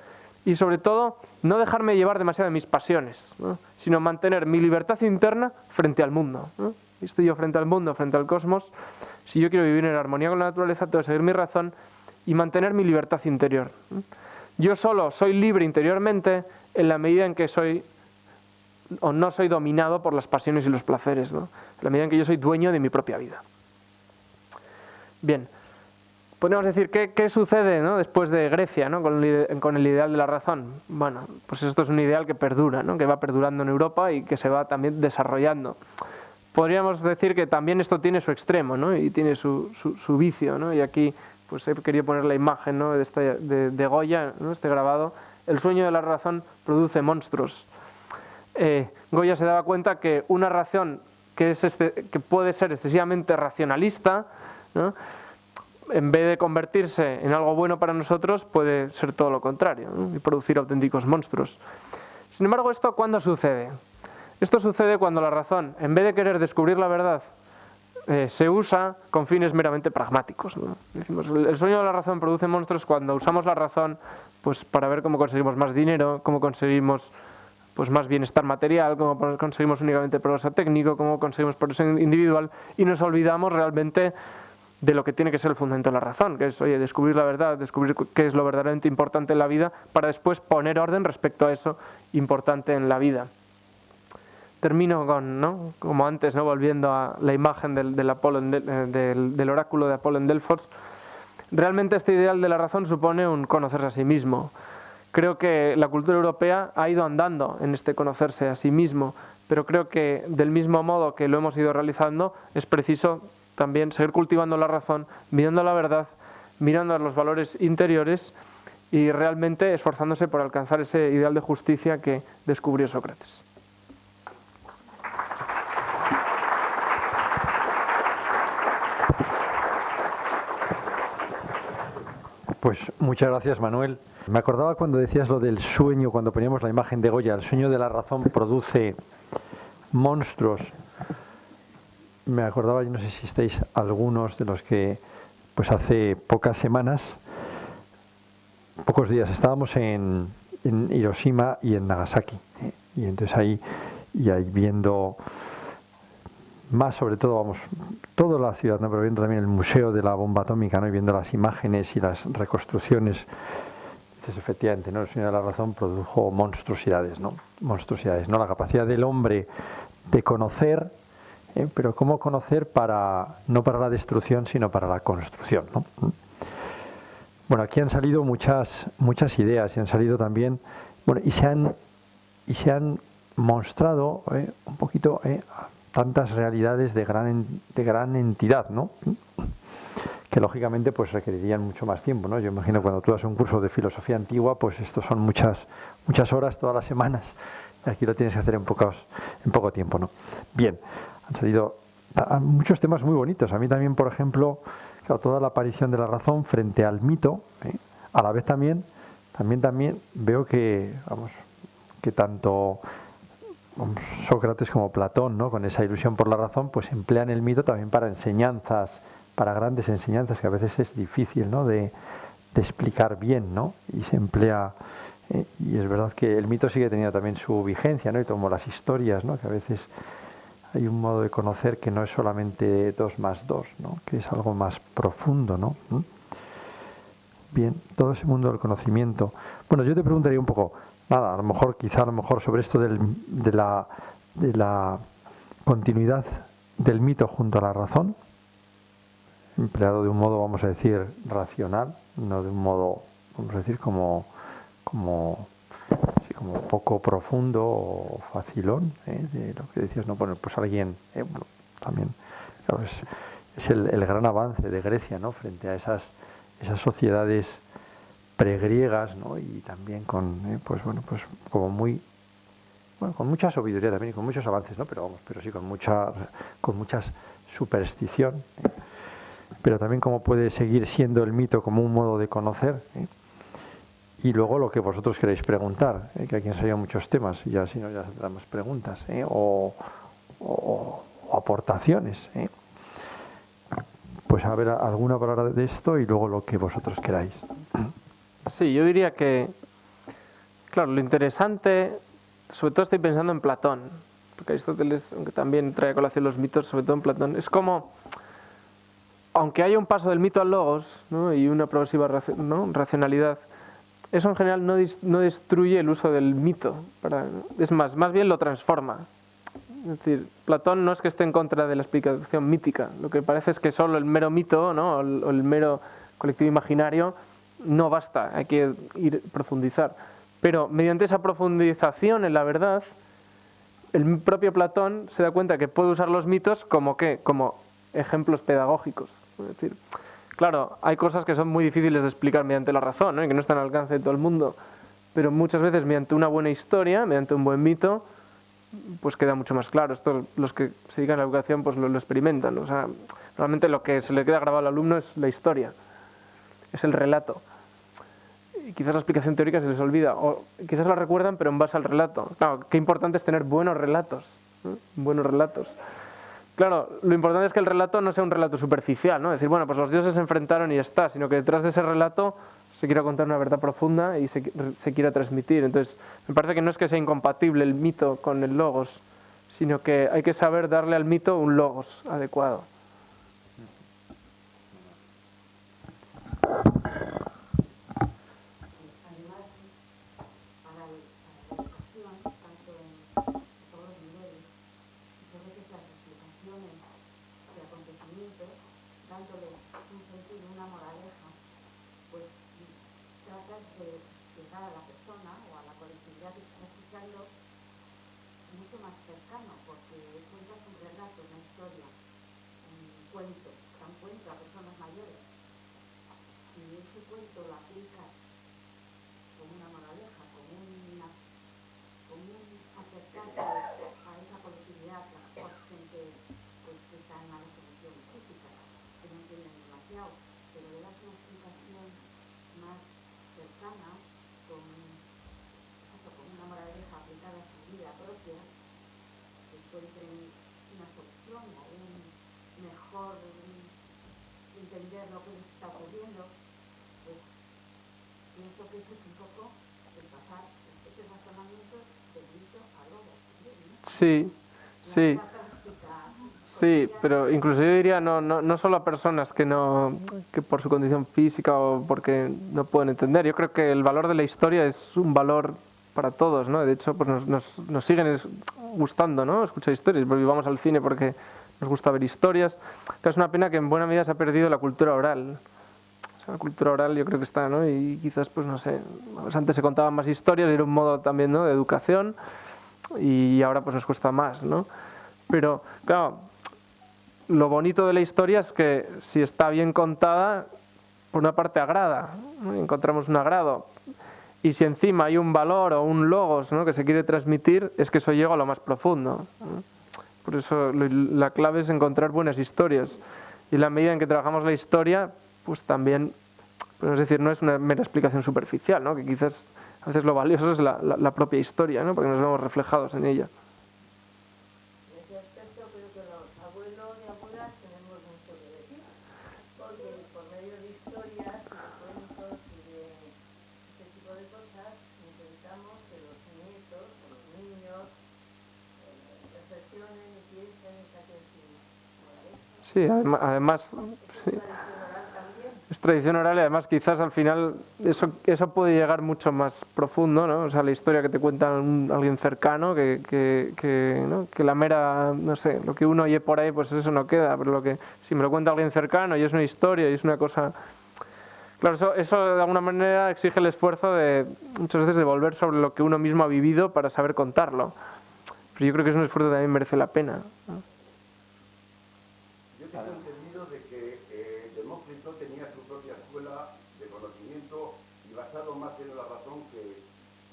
Y sobre todo, no dejarme llevar demasiado de mis pasiones, ¿no? Sino mantener mi libertad interna frente al mundo, ¿no? Estoy yo frente al mundo, frente al cosmos. Si yo quiero vivir en armonía con la naturaleza, tengo que seguir mi razón y mantener mi libertad interior. Yo solo soy libre interiormente en la medida en que soy o no soy dominado por las pasiones y los placeres, ¿no? En la medida en que yo soy dueño de mi propia vida. Bien, podemos decir, ¿qué sucede, ¿no?, después de Grecia, ¿no?, con el ideal de la razón? Bueno, pues esto es un ideal que perdura, ¿no?, que va perdurando en Europa y que se va también desarrollando. Podríamos decir que también esto tiene su extremo, ¿no?, y tiene su vicio, ¿no? Y aquí pues he querido poner la imagen, ¿no?, de Goya, ¿no?, este grabado. El sueño de la razón produce monstruos. Goya se daba cuenta que una razón que puede ser excesivamente racionalista, ¿no?, en vez de convertirse en algo bueno para nosotros, puede ser todo lo contrario, ¿no?, y producir auténticos monstruos. Sin embargo, ¿esto cuándo sucede? Esto sucede cuando la razón, en vez de querer descubrir la verdad, se usa con fines meramente pragmáticos, ¿no? Decimos, el sueño de la razón produce monstruos cuando usamos la razón pues para ver cómo conseguimos más dinero, cómo conseguimos pues más bienestar material, cómo conseguimos únicamente progreso técnico, cómo conseguimos progreso individual, y nos olvidamos realmente de lo que tiene que ser el fundamento de la razón, que es, oye, descubrir la verdad, descubrir qué es lo verdaderamente importante en la vida, para después poner orden respecto a eso importante en la vida. Termino con, ¿no?, como antes, ¿no?, volviendo a la imagen del oráculo de Apolo en Delfos. Realmente este ideal de la razón supone un conocerse a sí mismo. Creo que la cultura europea ha ido andando en este conocerse a sí mismo, pero creo que del mismo modo que lo hemos ido realizando, es preciso también seguir cultivando la razón, mirando la verdad, mirando a los valores interiores y realmente esforzándose por alcanzar ese ideal de justicia que descubrió Sócrates. Pues muchas gracias, Manuel. Me acordaba cuando decías lo del sueño, cuando poníamos la imagen de Goya, el sueño de la razón produce monstruos. Me acordaba, yo no sé si estáis algunos de los que pues hace pocas semanas, pocos días, estábamos en Hiroshima y en Nagasaki, y entonces ahí viendo más, sobre todo, vamos, toda la ciudad, ¿no?, pero viendo también el museo de la bomba atómica, ¿no?, y viendo las imágenes y las reconstrucciones. Dices, efectivamente, ¿no?, el sueño de la razón produjo monstruosidades, ¿no? Monstruosidades, ¿no? La capacidad del hombre de conocer, pero cómo conocer no para la destrucción, sino para la construcción, ¿no? Bueno, aquí han salido muchas ideas y han salido también, bueno, y se han mostrado un poquito tantas realidades de gran entidad, ¿no?, que lógicamente pues requerirían mucho más tiempo, ¿no? Yo imagino cuando tú das un curso de filosofía antigua, pues esto son muchas horas todas las semanas, y aquí lo tienes que hacer en poco tiempo, ¿no? Bien, han salido muchos temas muy bonitos. A mí también, por ejemplo, claro, toda la aparición de la razón frente al mito, a la vez también veo que, vamos, que tanto Sócrates como Platón, ¿no?, con esa ilusión por la razón, pues emplean el mito también para enseñanzas, para grandes enseñanzas, que a veces es difícil, ¿no?, de explicar bien, ¿no? Y se emplea, y es verdad que el mito sigue teniendo también su vigencia, ¿no?, y como las historias, ¿no?, que a veces hay un modo de conocer que no es solamente 2 más 2, ¿no?, que es algo más profundo, ¿no? Bien, todo ese mundo del conocimiento. Bueno, yo te preguntaría un poco, nada, a lo mejor sobre esto de la continuidad del mito junto a la razón, empleado de un modo, vamos a decir, racional, no de un modo, vamos a decir, como poco profundo o facilón, de lo que decías, no, bueno, pues alguien, bueno, también, claro, es el gran avance de Grecia, ¿no?, frente a esas sociedades pregriegas, ¿no?, y también con, pues bueno, pues como muy, bueno, con mucha sabiduría también y con muchos avances, ¿no?, pero sí con mucha superstición. pero también cómo puede seguir siendo el mito como un modo de conocer, ¿eh? Y luego lo que vosotros queréis preguntar, que aquí han salido muchos temas, y ya si no ya saldrán más preguntas, o aportaciones, ¿eh? Pues a ver alguna palabra de esto y luego lo que vosotros queráis. Sí, yo diría que, claro, lo interesante, sobre todo estoy pensando en Platón, porque Aristóteles, aunque también trae a colación los mitos, sobre todo en Platón, es como, aunque haya un paso del mito al logos, ¿no? Y una progresiva racionalidad, eso en general no destruye el uso del mito, es más bien lo transforma. Es decir, Platón no es que esté en contra de la explicación mítica, lo que parece es que solo el mero mito, ¿no? o el mero colectivo imaginario no basta, hay que profundizar. Pero mediante esa profundización en la verdad, el propio Platón se da cuenta que puede usar los mitos como ¿qué? Como ejemplos pedagógicos. Es decir, claro, hay cosas que son muy difíciles de explicar mediante la razón, ¿no? Y que no están al alcance de todo el mundo, pero muchas veces mediante una buena historia, mediante un buen mito, pues queda mucho más claro. Esto los que se dedican a la educación pues lo experimentan. O sea, normalmente lo que se le queda grabado al alumno es la historia, es el relato. Y quizás la explicación teórica se les olvida, o quizás la recuerdan pero en base al relato. Claro, qué importante es tener buenos relatos, ¿no? Buenos relatos. Claro, lo importante es que el relato no sea un relato superficial, ¿no? Decir, bueno, pues los dioses se enfrentaron y ya está, sino que detrás de ese relato se quiera contar una verdad profunda y se quiera transmitir. Entonces, me parece que no es que sea incompatible el mito con el logos, sino que hay que saber darle al mito un logos adecuado. Dándole un sentido, una moraleja, pues tratas de llegar a la persona o a la colectividad que está escuchando mucho más cercano, porque cuentas un relato, una historia, un cuento, un cuento a personas mayores. Y ese cuento lo aplicas como una moraleja, como un acercarse a esa colectividad, la mejor gente pues, que está en mala solución crítica, que no entienden demasiado, pero le das una explicación más cercana, con una moraleja aplicada a su vida propia, que encuentren una solución o un mejor entender lo que les está ocurriendo, pues pienso que eso es un poco el pasar este razonamiento del mito al lobo. Sí, sí. Sí, pero incluso yo diría no solo a personas que por su condición física o porque no pueden entender. Yo creo que el valor de la historia es un valor para todos, ¿no? De hecho, pues nos siguen gustando, ¿no? Escuchar historias, porque vamos al cine porque nos gusta ver historias. Es una pena que en buena medida se ha perdido la cultura oral. O sea, la cultura oral yo creo que está, ¿no? Y quizás, pues no sé, pues antes se contaban más historias y era un modo también, ¿no? De educación y ahora pues nos cuesta más, ¿no? Pero, claro, lo bonito de la historia es que si está bien contada, por una parte agrada, ¿no? Encontramos un agrado. Y si encima hay un valor o un logos, ¿no? que se quiere transmitir, es que eso llega a lo más profundo, ¿no? Por eso la clave es encontrar buenas historias. Y en la medida en que trabajamos la historia, pues también, pues es decir, no es una mera explicación superficial, ¿no? Que quizás a veces lo valioso es la propia historia, ¿no? Porque nos vemos reflejados en ella. Sí, además sí. Es tradición oral y además quizás al final eso puede llegar mucho más profundo, ¿no? O sea, la historia que te cuenta alguien cercano ¿no? Que la mera, no sé, lo que uno oye por ahí, pues eso no queda, pero lo que si me lo cuenta alguien cercano y es una historia y es una cosa... Claro, eso de alguna manera exige el esfuerzo de muchas veces de volver sobre lo que uno mismo ha vivido para saber contarlo. Pero yo creo que es un esfuerzo que también merece la pena, ¿no? Yo tengo entendido de que Demócrito tenía su propia escuela de conocimiento y basado más en la razón que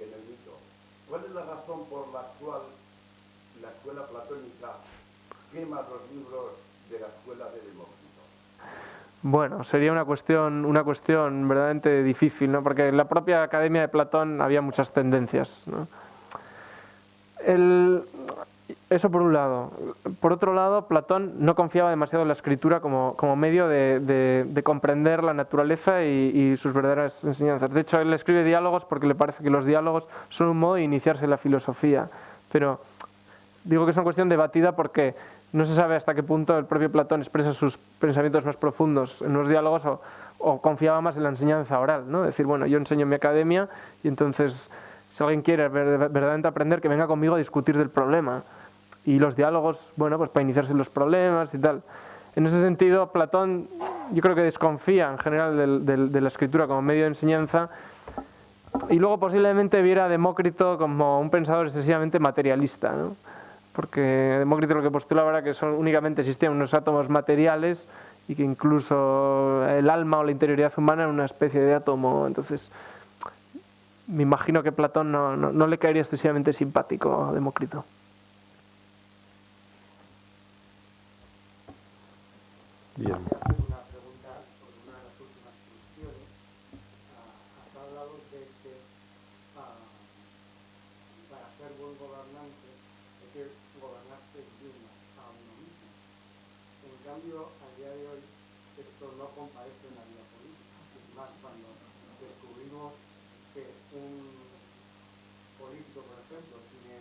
en el mito. ¿Cuál es la razón por la cual la escuela platónica quema los libros de la escuela de Demócrito? Bueno, sería una cuestión verdaderamente difícil, ¿no? Porque en la propia Academia de Platón había muchas tendencias, ¿no? Eso por un lado. Por otro lado, Platón no confiaba demasiado en la escritura como medio de comprender la naturaleza y sus verdaderas enseñanzas. De hecho, él escribe diálogos porque le parece que los diálogos son un modo de iniciarse en la filosofía. Pero digo que es una cuestión debatida porque no se sabe hasta qué punto el propio Platón expresa sus pensamientos más profundos en los diálogos o confiaba más en la enseñanza oral, ¿no? Es decir, bueno, yo enseño en mi academia y entonces si alguien quiere verdaderamente aprender, que venga conmigo a discutir del problema. Y los diálogos, bueno, pues para iniciarse en los problemas y tal. En ese sentido, Platón yo creo que desconfía en general de la escritura como medio de enseñanza y luego posiblemente viera a Demócrito como un pensador excesivamente materialista, ¿no? Porque Demócrito lo que postulaba era que únicamente existían unos átomos materiales y que incluso el alma o la interioridad humana era una especie de átomo. Entonces, me imagino que Platón no le caería excesivamente simpático a Demócrito. Bien. Una pregunta sobre una de las últimas cuestiones. Has hablado de que para ser buen gobernante hay que gobernarse digno a uno mismo. En cambio, a día de hoy esto no comparece en la vida política. Es más, cuando descubrimos que un político, por ejemplo, tiene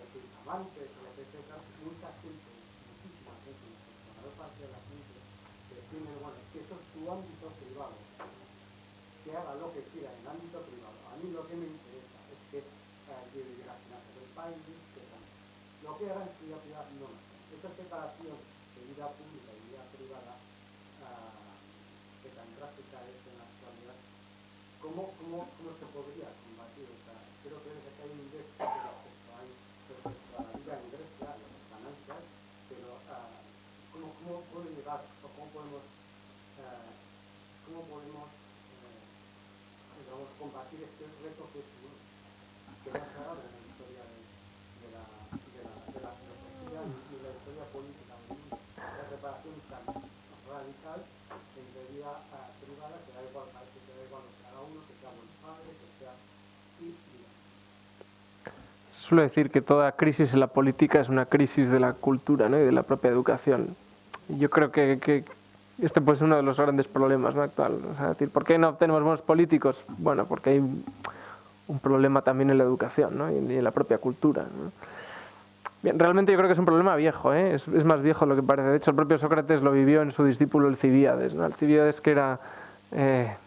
36 amantes o lo que sea, mucha gente, muchísima gente, la mayor parte de la gente, decirme, bueno, es que eso es tu ámbito privado, que haga lo que quiera en el ámbito privado. A mí lo que me interesa es que lleve las finanzas del país, que lo que haga en su vida privada no lo sé. Esa separación de vida pública y vida privada, que tan drástica es en la actualidad, ¿cómo se podría combatir? O sea, creo que desde que hay un déficit respecto a la vida en Grecia, las ganancias, pero ¿cómo puede llegar o cómo podemos digamos, combatir este reto que no se ha dado en la historia de la filosofía y la historia política del mundo? La reparación tan radical entre vida privada, que da igual, parece que da igual lo que haga uno, que sea buen padre, que sea... Se suele decir que toda crisis en la política es una crisis de la cultura, ¿no? Y de la propia educación. Yo creo que este puede ser uno de los grandes problemas, ¿no? Actual. O sea, decir, ¿por qué no tenemos buenos políticos? Bueno, porque hay un problema también en la educación, ¿no? Y en la propia cultura, ¿no? Bien, realmente yo creo que es un problema viejo, ¿eh? Es más viejo de lo que parece. De hecho, el propio Sócrates lo vivió en su discípulo Alcibíades, ¿no? Alcibíades, que era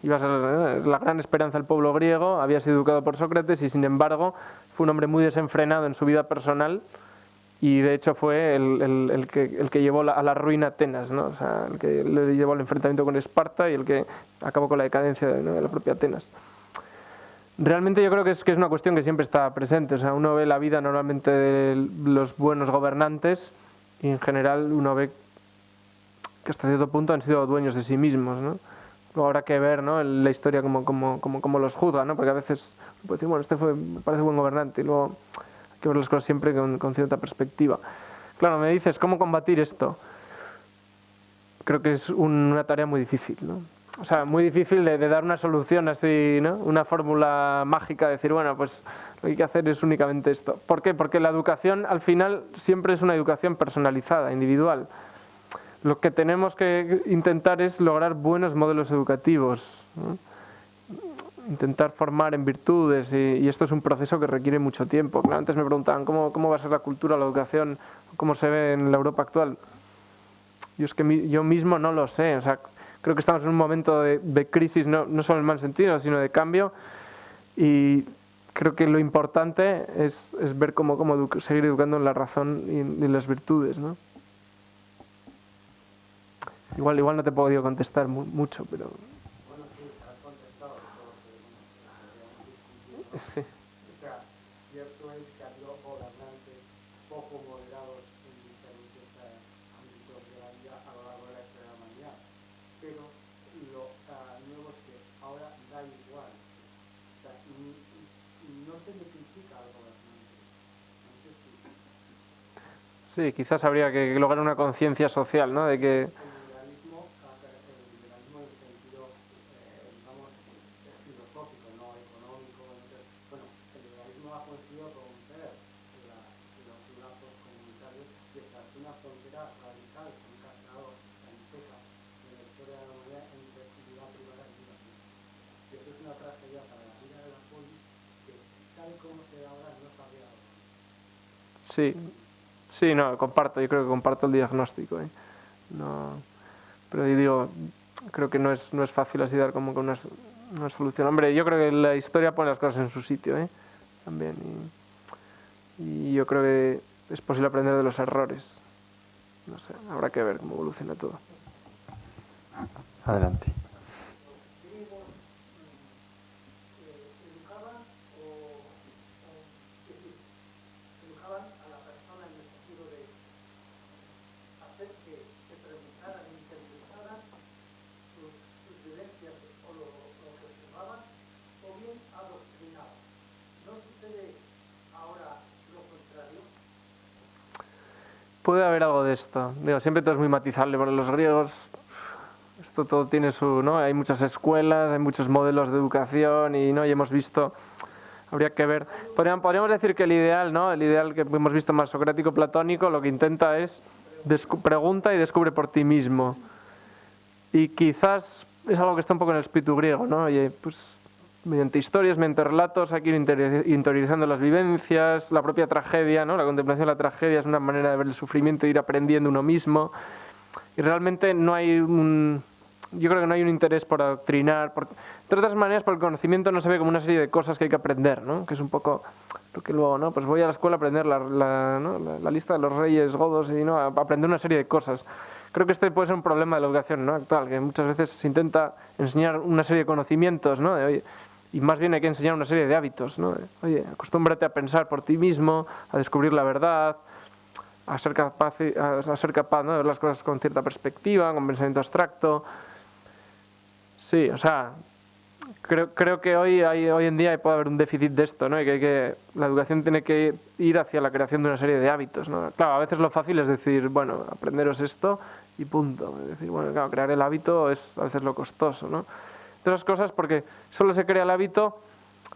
iba a ser la gran esperanza del pueblo griego, había sido educado por Sócrates y sin embargo fue un hombre muy desenfrenado en su vida personal y de hecho fue el que llevó a la ruina a Atenas, ¿no? O sea, el que le llevó al enfrentamiento con Esparta y el que acabó con la decadencia de la propia Atenas. Realmente yo creo que es una cuestión que siempre está presente. O sea, uno ve la vida normalmente de los buenos gobernantes y en general uno ve que hasta cierto punto han sido dueños de sí mismos, ¿no? Luego habrá que ver, ¿no?, la historia como los juzga, ¿no? Porque a veces puede decir, bueno, me parece buen gobernante y luego hay que ver las cosas siempre con cierta perspectiva. Claro, me dices, ¿cómo combatir esto? Creo que es una tarea muy difícil, ¿no? O sea, muy difícil de dar una solución así, ¿no? Una fórmula mágica, de decir, bueno, pues lo que hay que hacer es únicamente esto. ¿Por qué? Porque la educación al final siempre es una educación personalizada, individual. Lo que tenemos que intentar es lograr buenos modelos educativos, ¿no? Intentar formar en virtudes y esto es un proceso que requiere mucho tiempo. Claro, antes me preguntaban ¿cómo va a ser la cultura, la educación, cómo se ve en la Europa actual? Yo mismo no lo sé. O sea, creo que estamos en un momento de crisis, no solo en el mal sentido, sino de cambio y creo que lo importante es ver cómo seguir educando en la razón y en las virtudes, ¿no? Igual no te he podido contestar mucho, pero... Bueno, sí, has contestado todo lo que habíamos discutido. Sí. O sea, cierto es que ha habido gobernantes poco moderados en diferentes ámbitos de la vida a lo largo de la historia de la humanidad. Pero lo nuevo es que ahora da igual. O sea, no se le critica al gobernante. Antes sí. Sí, quizás habría que lograr una conciencia social, ¿no? De que... El liberalismo, el frontera radical que han casado tan seca de la historia de la humanidad entre vida privada y vida pública. Y eso es una tragedia para la vida de la poli que tal como se da ahora no sabría ahora. Sí, sí, no, comparto, yo creo que comparto el diagnóstico. No, pero yo digo, creo que no es fácil así dar como con una solución. Hombre, yo creo que la historia pone las cosas en su sitio, también. Y yo creo que es posible aprender de los errores. No sé, habrá que ver cómo evoluciona todo. Adelante. Educaban a la persona en el sentido de hacer que se preguntaran e interpretaran sus vivencias o lo que observaban, o bien adoctrinaban. ¿No sucede ahora lo contrario? Puede haber algo de esto. Digo, siempre todo es muy matizable para los griegos. Esto todo tiene su, ¿no? Hay muchas escuelas, hay muchos modelos de educación y hemos visto, habría que ver. Podríamos decir que el ideal, ¿no? El ideal que hemos visto más socrático, platónico, lo que intenta es pregunta y descubre por ti mismo. Y quizás es algo que está un poco en el espíritu griego, ¿no? Oye, pues mediante historias, mediante relatos, hay que ir interiorizando las vivencias, la propia tragedia, ¿no? La contemplación de la tragedia es una manera de ver el sufrimiento e ir aprendiendo uno mismo. Y realmente no hay yo creo que no hay un interés por adoctrinar, de otras maneras, porque el conocimiento no se ve como una serie de cosas que hay que aprender, ¿no? Que es un poco lo que luego, ¿no? Pues voy a la escuela a aprender la lista de los reyes godos y a aprender una serie de cosas. Creo que este puede ser un problema de la educación, ¿no? Actual, que muchas veces se intenta enseñar una serie de conocimientos, ¿no? Y más bien hay que enseñar una serie de hábitos, ¿no? Oye, acostúmbrate a pensar por ti mismo, a descubrir la verdad, a ser capaz, ¿no? De ver las cosas con cierta perspectiva, con pensamiento abstracto. Sí, o sea, creo que hoy en día puede haber un déficit de esto, ¿no? Y que la educación tiene que ir hacia la creación de una serie de hábitos, ¿no? Claro, a veces lo fácil es decir, bueno, aprenderos esto y punto. Es decir, bueno, claro, crear el hábito es a veces lo costoso, ¿no? De otras cosas, porque solo se crea el hábito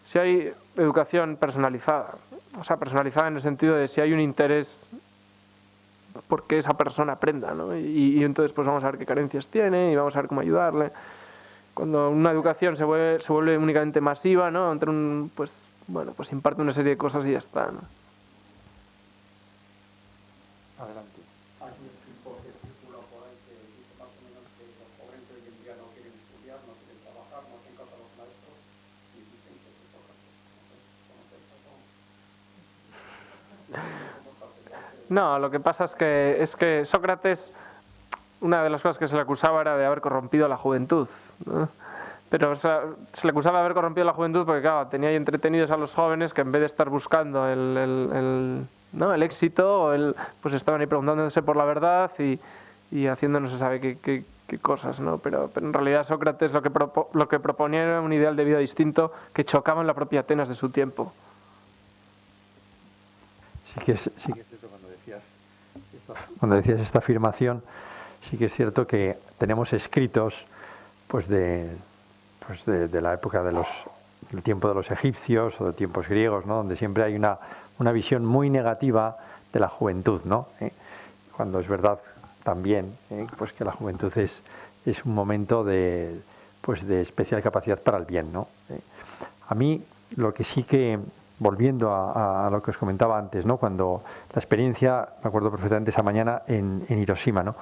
si hay educación personalizada. O sea, personalizada en el sentido de si hay un interés porque esa persona aprenda, ¿no? Y entonces pues vamos a ver qué carencias tiene y vamos a ver cómo ayudarle. Cuando una educación se vuelve únicamente masiva, ¿no? Pues imparte una serie de cosas y ya está, ¿no? Adelante. Hay un tipo que circula por ahí que dice más o menos que los jóvenes de hoy en día no quieren estudiar, no quieren trabajar, no hacen caso a los maestros y dicen que se tocan. No, lo que pasa es que Sócrates, una de las cosas que se le acusaba era de haber corrompido a la juventud, ¿no? Pero se le acusaba de haber corrompido a la juventud porque, claro, tenía ahí entretenidos a los jóvenes que en vez de estar buscando el éxito, pues estaban ahí preguntándose por la verdad y haciendo no se sabe qué cosas, ¿no? Pero en realidad Sócrates lo que proponía era un ideal de vida distinto que chocaba en la propia Atenas de su tiempo. Sí que es cierto cuando decías esta afirmación, sí que es cierto que tenemos escritos pues de la época del tiempo de los egipcios o de tiempos griegos, ¿no? Donde siempre hay una visión muy negativa de la juventud, ¿no? Cuando es verdad también pues que la juventud es un momento de especial capacidad para el bien, ¿no? A mí lo que sí que, volviendo a lo que os comentaba antes, ¿no? Cuando la experiencia, me acuerdo perfectamente esa mañana en Hiroshima, ¿no?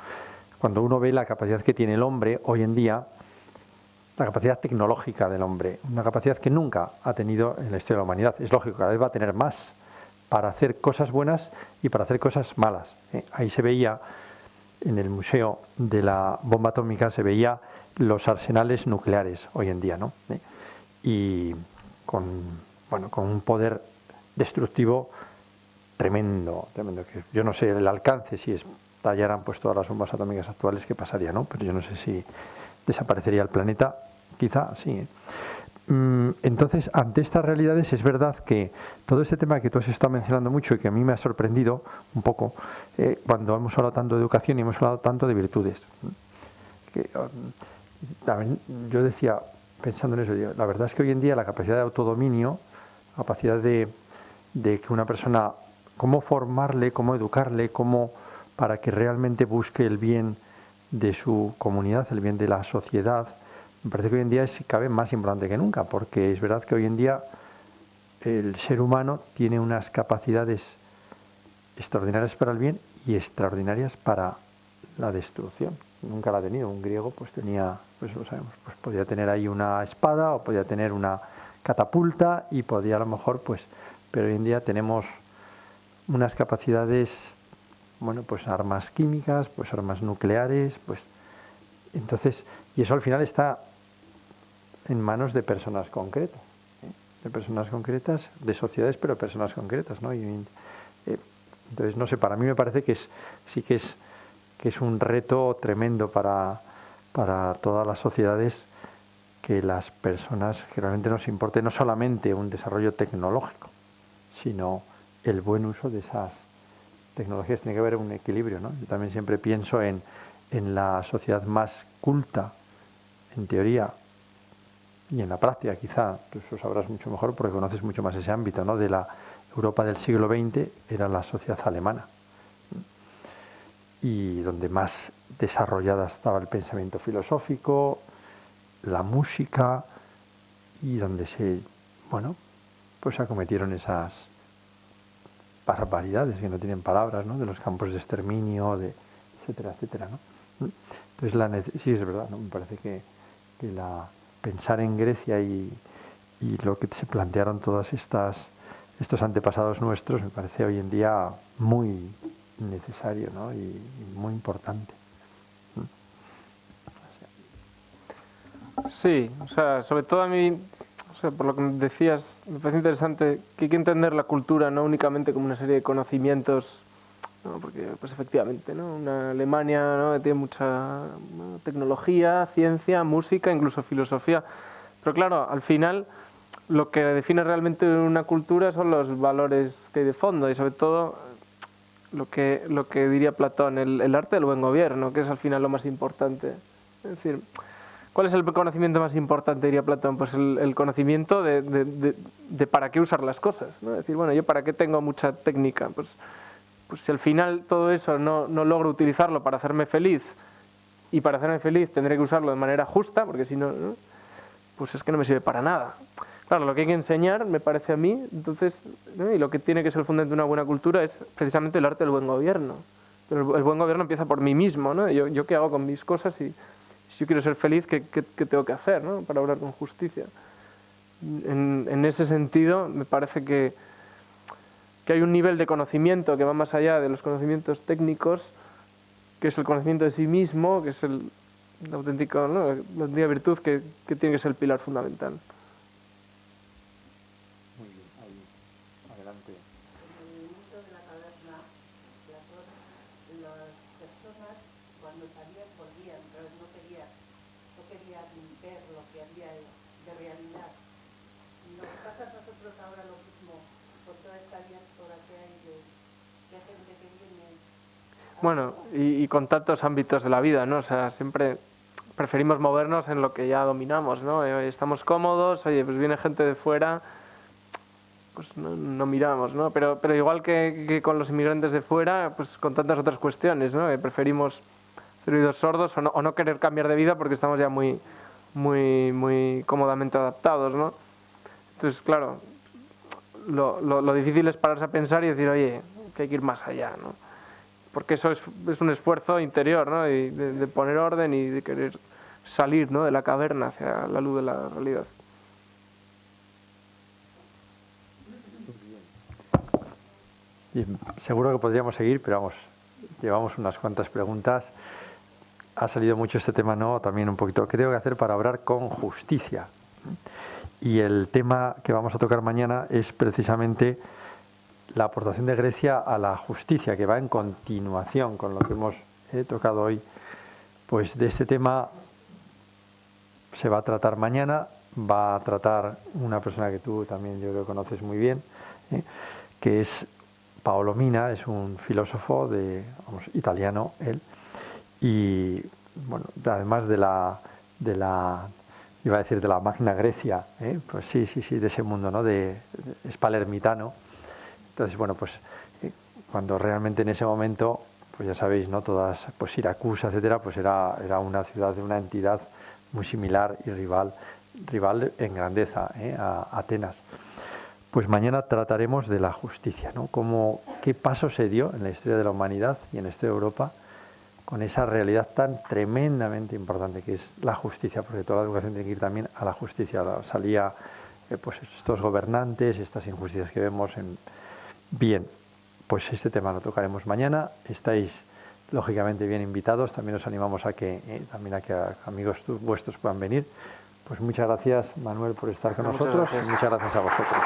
Cuando uno ve la capacidad que tiene el hombre hoy en día, la capacidad tecnológica del hombre, una capacidad que nunca ha tenido en la historia de la humanidad. Es lógico, cada vez va a tener más para hacer cosas buenas y para hacer cosas malas. Ahí se veía, en el Museo de la Bomba Atómica, se veía los arsenales nucleares hoy en día, ¿no? Y con un poder destructivo tremendo, que yo no sé el alcance, si estallaran pues todas las bombas atómicas actuales, qué pasaría, ¿no? Pero yo no sé si desaparecería el planeta, quizá sí. Entonces, ante estas realidades es verdad que todo este tema que tú has estado mencionando mucho y que a mí me ha sorprendido un poco, cuando hemos hablado tanto de educación y hemos hablado tanto de virtudes, que, yo decía, pensando en eso, la verdad es que hoy en día la capacidad de autodominio, la capacidad de que una persona, cómo formarle, cómo educarle, cómo para que realmente busque el bien de su comunidad, el bien de la sociedad, me parece que hoy en día es cabe más importante que nunca, porque es verdad que hoy en día el ser humano tiene unas capacidades extraordinarias para el bien y extraordinarias para la destrucción. Nunca la ha tenido. Un griego pues tenía, pues lo sabemos, pues podía tener ahí una espada o podía tener una catapulta y podía a lo mejor pues, pero hoy en día tenemos unas capacidades, bueno, pues armas químicas, pues armas nucleares, pues entonces, y eso al final está en manos de personas concretas, de personas concretas, de sociedades, pero personas concretas, ¿no? Entonces, no sé, para mí me parece que sí que es un reto tremendo para todas las sociedades que las personas que realmente nos importe no solamente un desarrollo tecnológico, sino el buen uso de esas tecnologías. Tiene que haber un equilibrio, ¿no? Yo también siempre pienso en la sociedad más culta, en teoría, y en la práctica quizá, tú eso sabrás mucho mejor porque conoces mucho más ese ámbito, ¿no? De la Europa del siglo XX era la sociedad alemana, y donde más desarrollada estaba el pensamiento filosófico, la música, y donde pues se acometieron esas barbaridades que no tienen palabras, ¿no? De los campos de exterminio, etcétera, etcétera, ¿no? Entonces sí es verdad, ¿no? Me parece que pensar en Grecia y lo que se plantearon todas estos antepasados nuestros me parece hoy en día muy necesario, ¿no? y muy importante. Sí, o sea, sobre todo a mí, o sea, por lo que decías, me parece interesante que hay que entender la cultura no únicamente como una serie de conocimientos, ¿no? Porque pues efectivamente, ¿no? Una Alemania, ¿no? Que tiene mucha, ¿no? Tecnología, ciencia, música, incluso filosofía, pero claro, al final lo que define realmente una cultura son los valores que hay de fondo y sobre todo lo que diría Platón, el arte del buen gobierno, que es al final lo más importante. Es decir, ¿cuál es el conocimiento más importante, diría Platón? Pues el conocimiento de para qué usar las cosas, ¿no? Es decir, bueno, yo para qué tengo mucha técnica, pues si al final todo eso no logro utilizarlo para hacerme feliz, y para hacerme feliz tendré que usarlo de manera justa, porque si no, ¿no? Pues es que no me sirve para nada. Claro, lo que hay que enseñar, me parece a mí, entonces, ¿no? Y lo que tiene que ser el fundamento de una buena cultura es precisamente el arte del buen gobierno. Pero el buen gobierno empieza por mí mismo, ¿no? Yo qué hago con mis cosas y si yo quiero ser feliz, ¿qué tengo que hacer, ¿no? Para obrar con justicia. En ese sentido, me parece que hay un nivel de conocimiento que va más allá de los conocimientos técnicos, que es el conocimiento de sí mismo, que es la auténtica, ¿no? La auténtica virtud que tiene que ser el pilar fundamental. Muy bien, ahí, adelante. En el mundo de la caverna, Platón, las personas cuando salían volvían, pero no querían ver lo que había de realidad. Nos pasa a nosotros ahora lo mismo, con toda esta diáspora que hay de gente que viene. Bueno, y con tantos ámbitos de la vida, ¿no? O sea, siempre preferimos movernos en lo que ya dominamos, ¿no? Estamos cómodos, oye, pues viene gente de fuera, pues no miramos, ¿no? Pero igual que con los inmigrantes de fuera, pues con tantas otras cuestiones, ¿no? Que preferimos ser oídos sordos o no querer cambiar de vida porque estamos ya muy cómodamente adaptados, ¿no? Entonces, claro, lo difícil es pararse a pensar y decir, oye, que hay que ir más allá, ¿no? Porque eso es un esfuerzo interior, ¿no? De poner orden y de querer salir, ¿no? De la caverna hacia la luz de la realidad. Bien, seguro que podríamos seguir, pero vamos, llevamos unas cuantas preguntas. Ha salido mucho este tema, ¿no? También un poquito. ¿Qué tengo que hacer para obrar con justicia? Y el tema que vamos a tocar mañana es precisamente la aportación de Grecia a la justicia, que va en continuación con lo que hemos tocado hoy. Pues de este tema se va a tratar mañana, va a tratar una persona que tú también yo creo que conoces muy bien, que es Paolo Mina, es un filósofo italiano, él, y bueno, además de la iba a decir de la Magna Grecia, pues sí, de ese mundo, ¿no? Es palermitano. Entonces, bueno, pues cuando realmente en ese momento pues ya sabéis, ¿no? Todas, pues Siracusa, etcétera, pues era una ciudad de una entidad muy similar y rival en grandeza, a Atenas. Pues mañana trataremos de la justicia, ¿no? Qué paso se dio en la historia de la humanidad y en la historia de Europa con esa realidad tan tremendamente importante que es la justicia, porque toda la educación tiene que ir también a la justicia. Salía pues estos gobernantes, estas injusticias que vemos Bien, pues este tema lo tocaremos mañana. Estáis lógicamente bien invitados. También os animamos a que amigos vuestros puedan venir. Pues muchas gracias, Manuel, por estar con nosotros. Y muchas gracias a vosotros.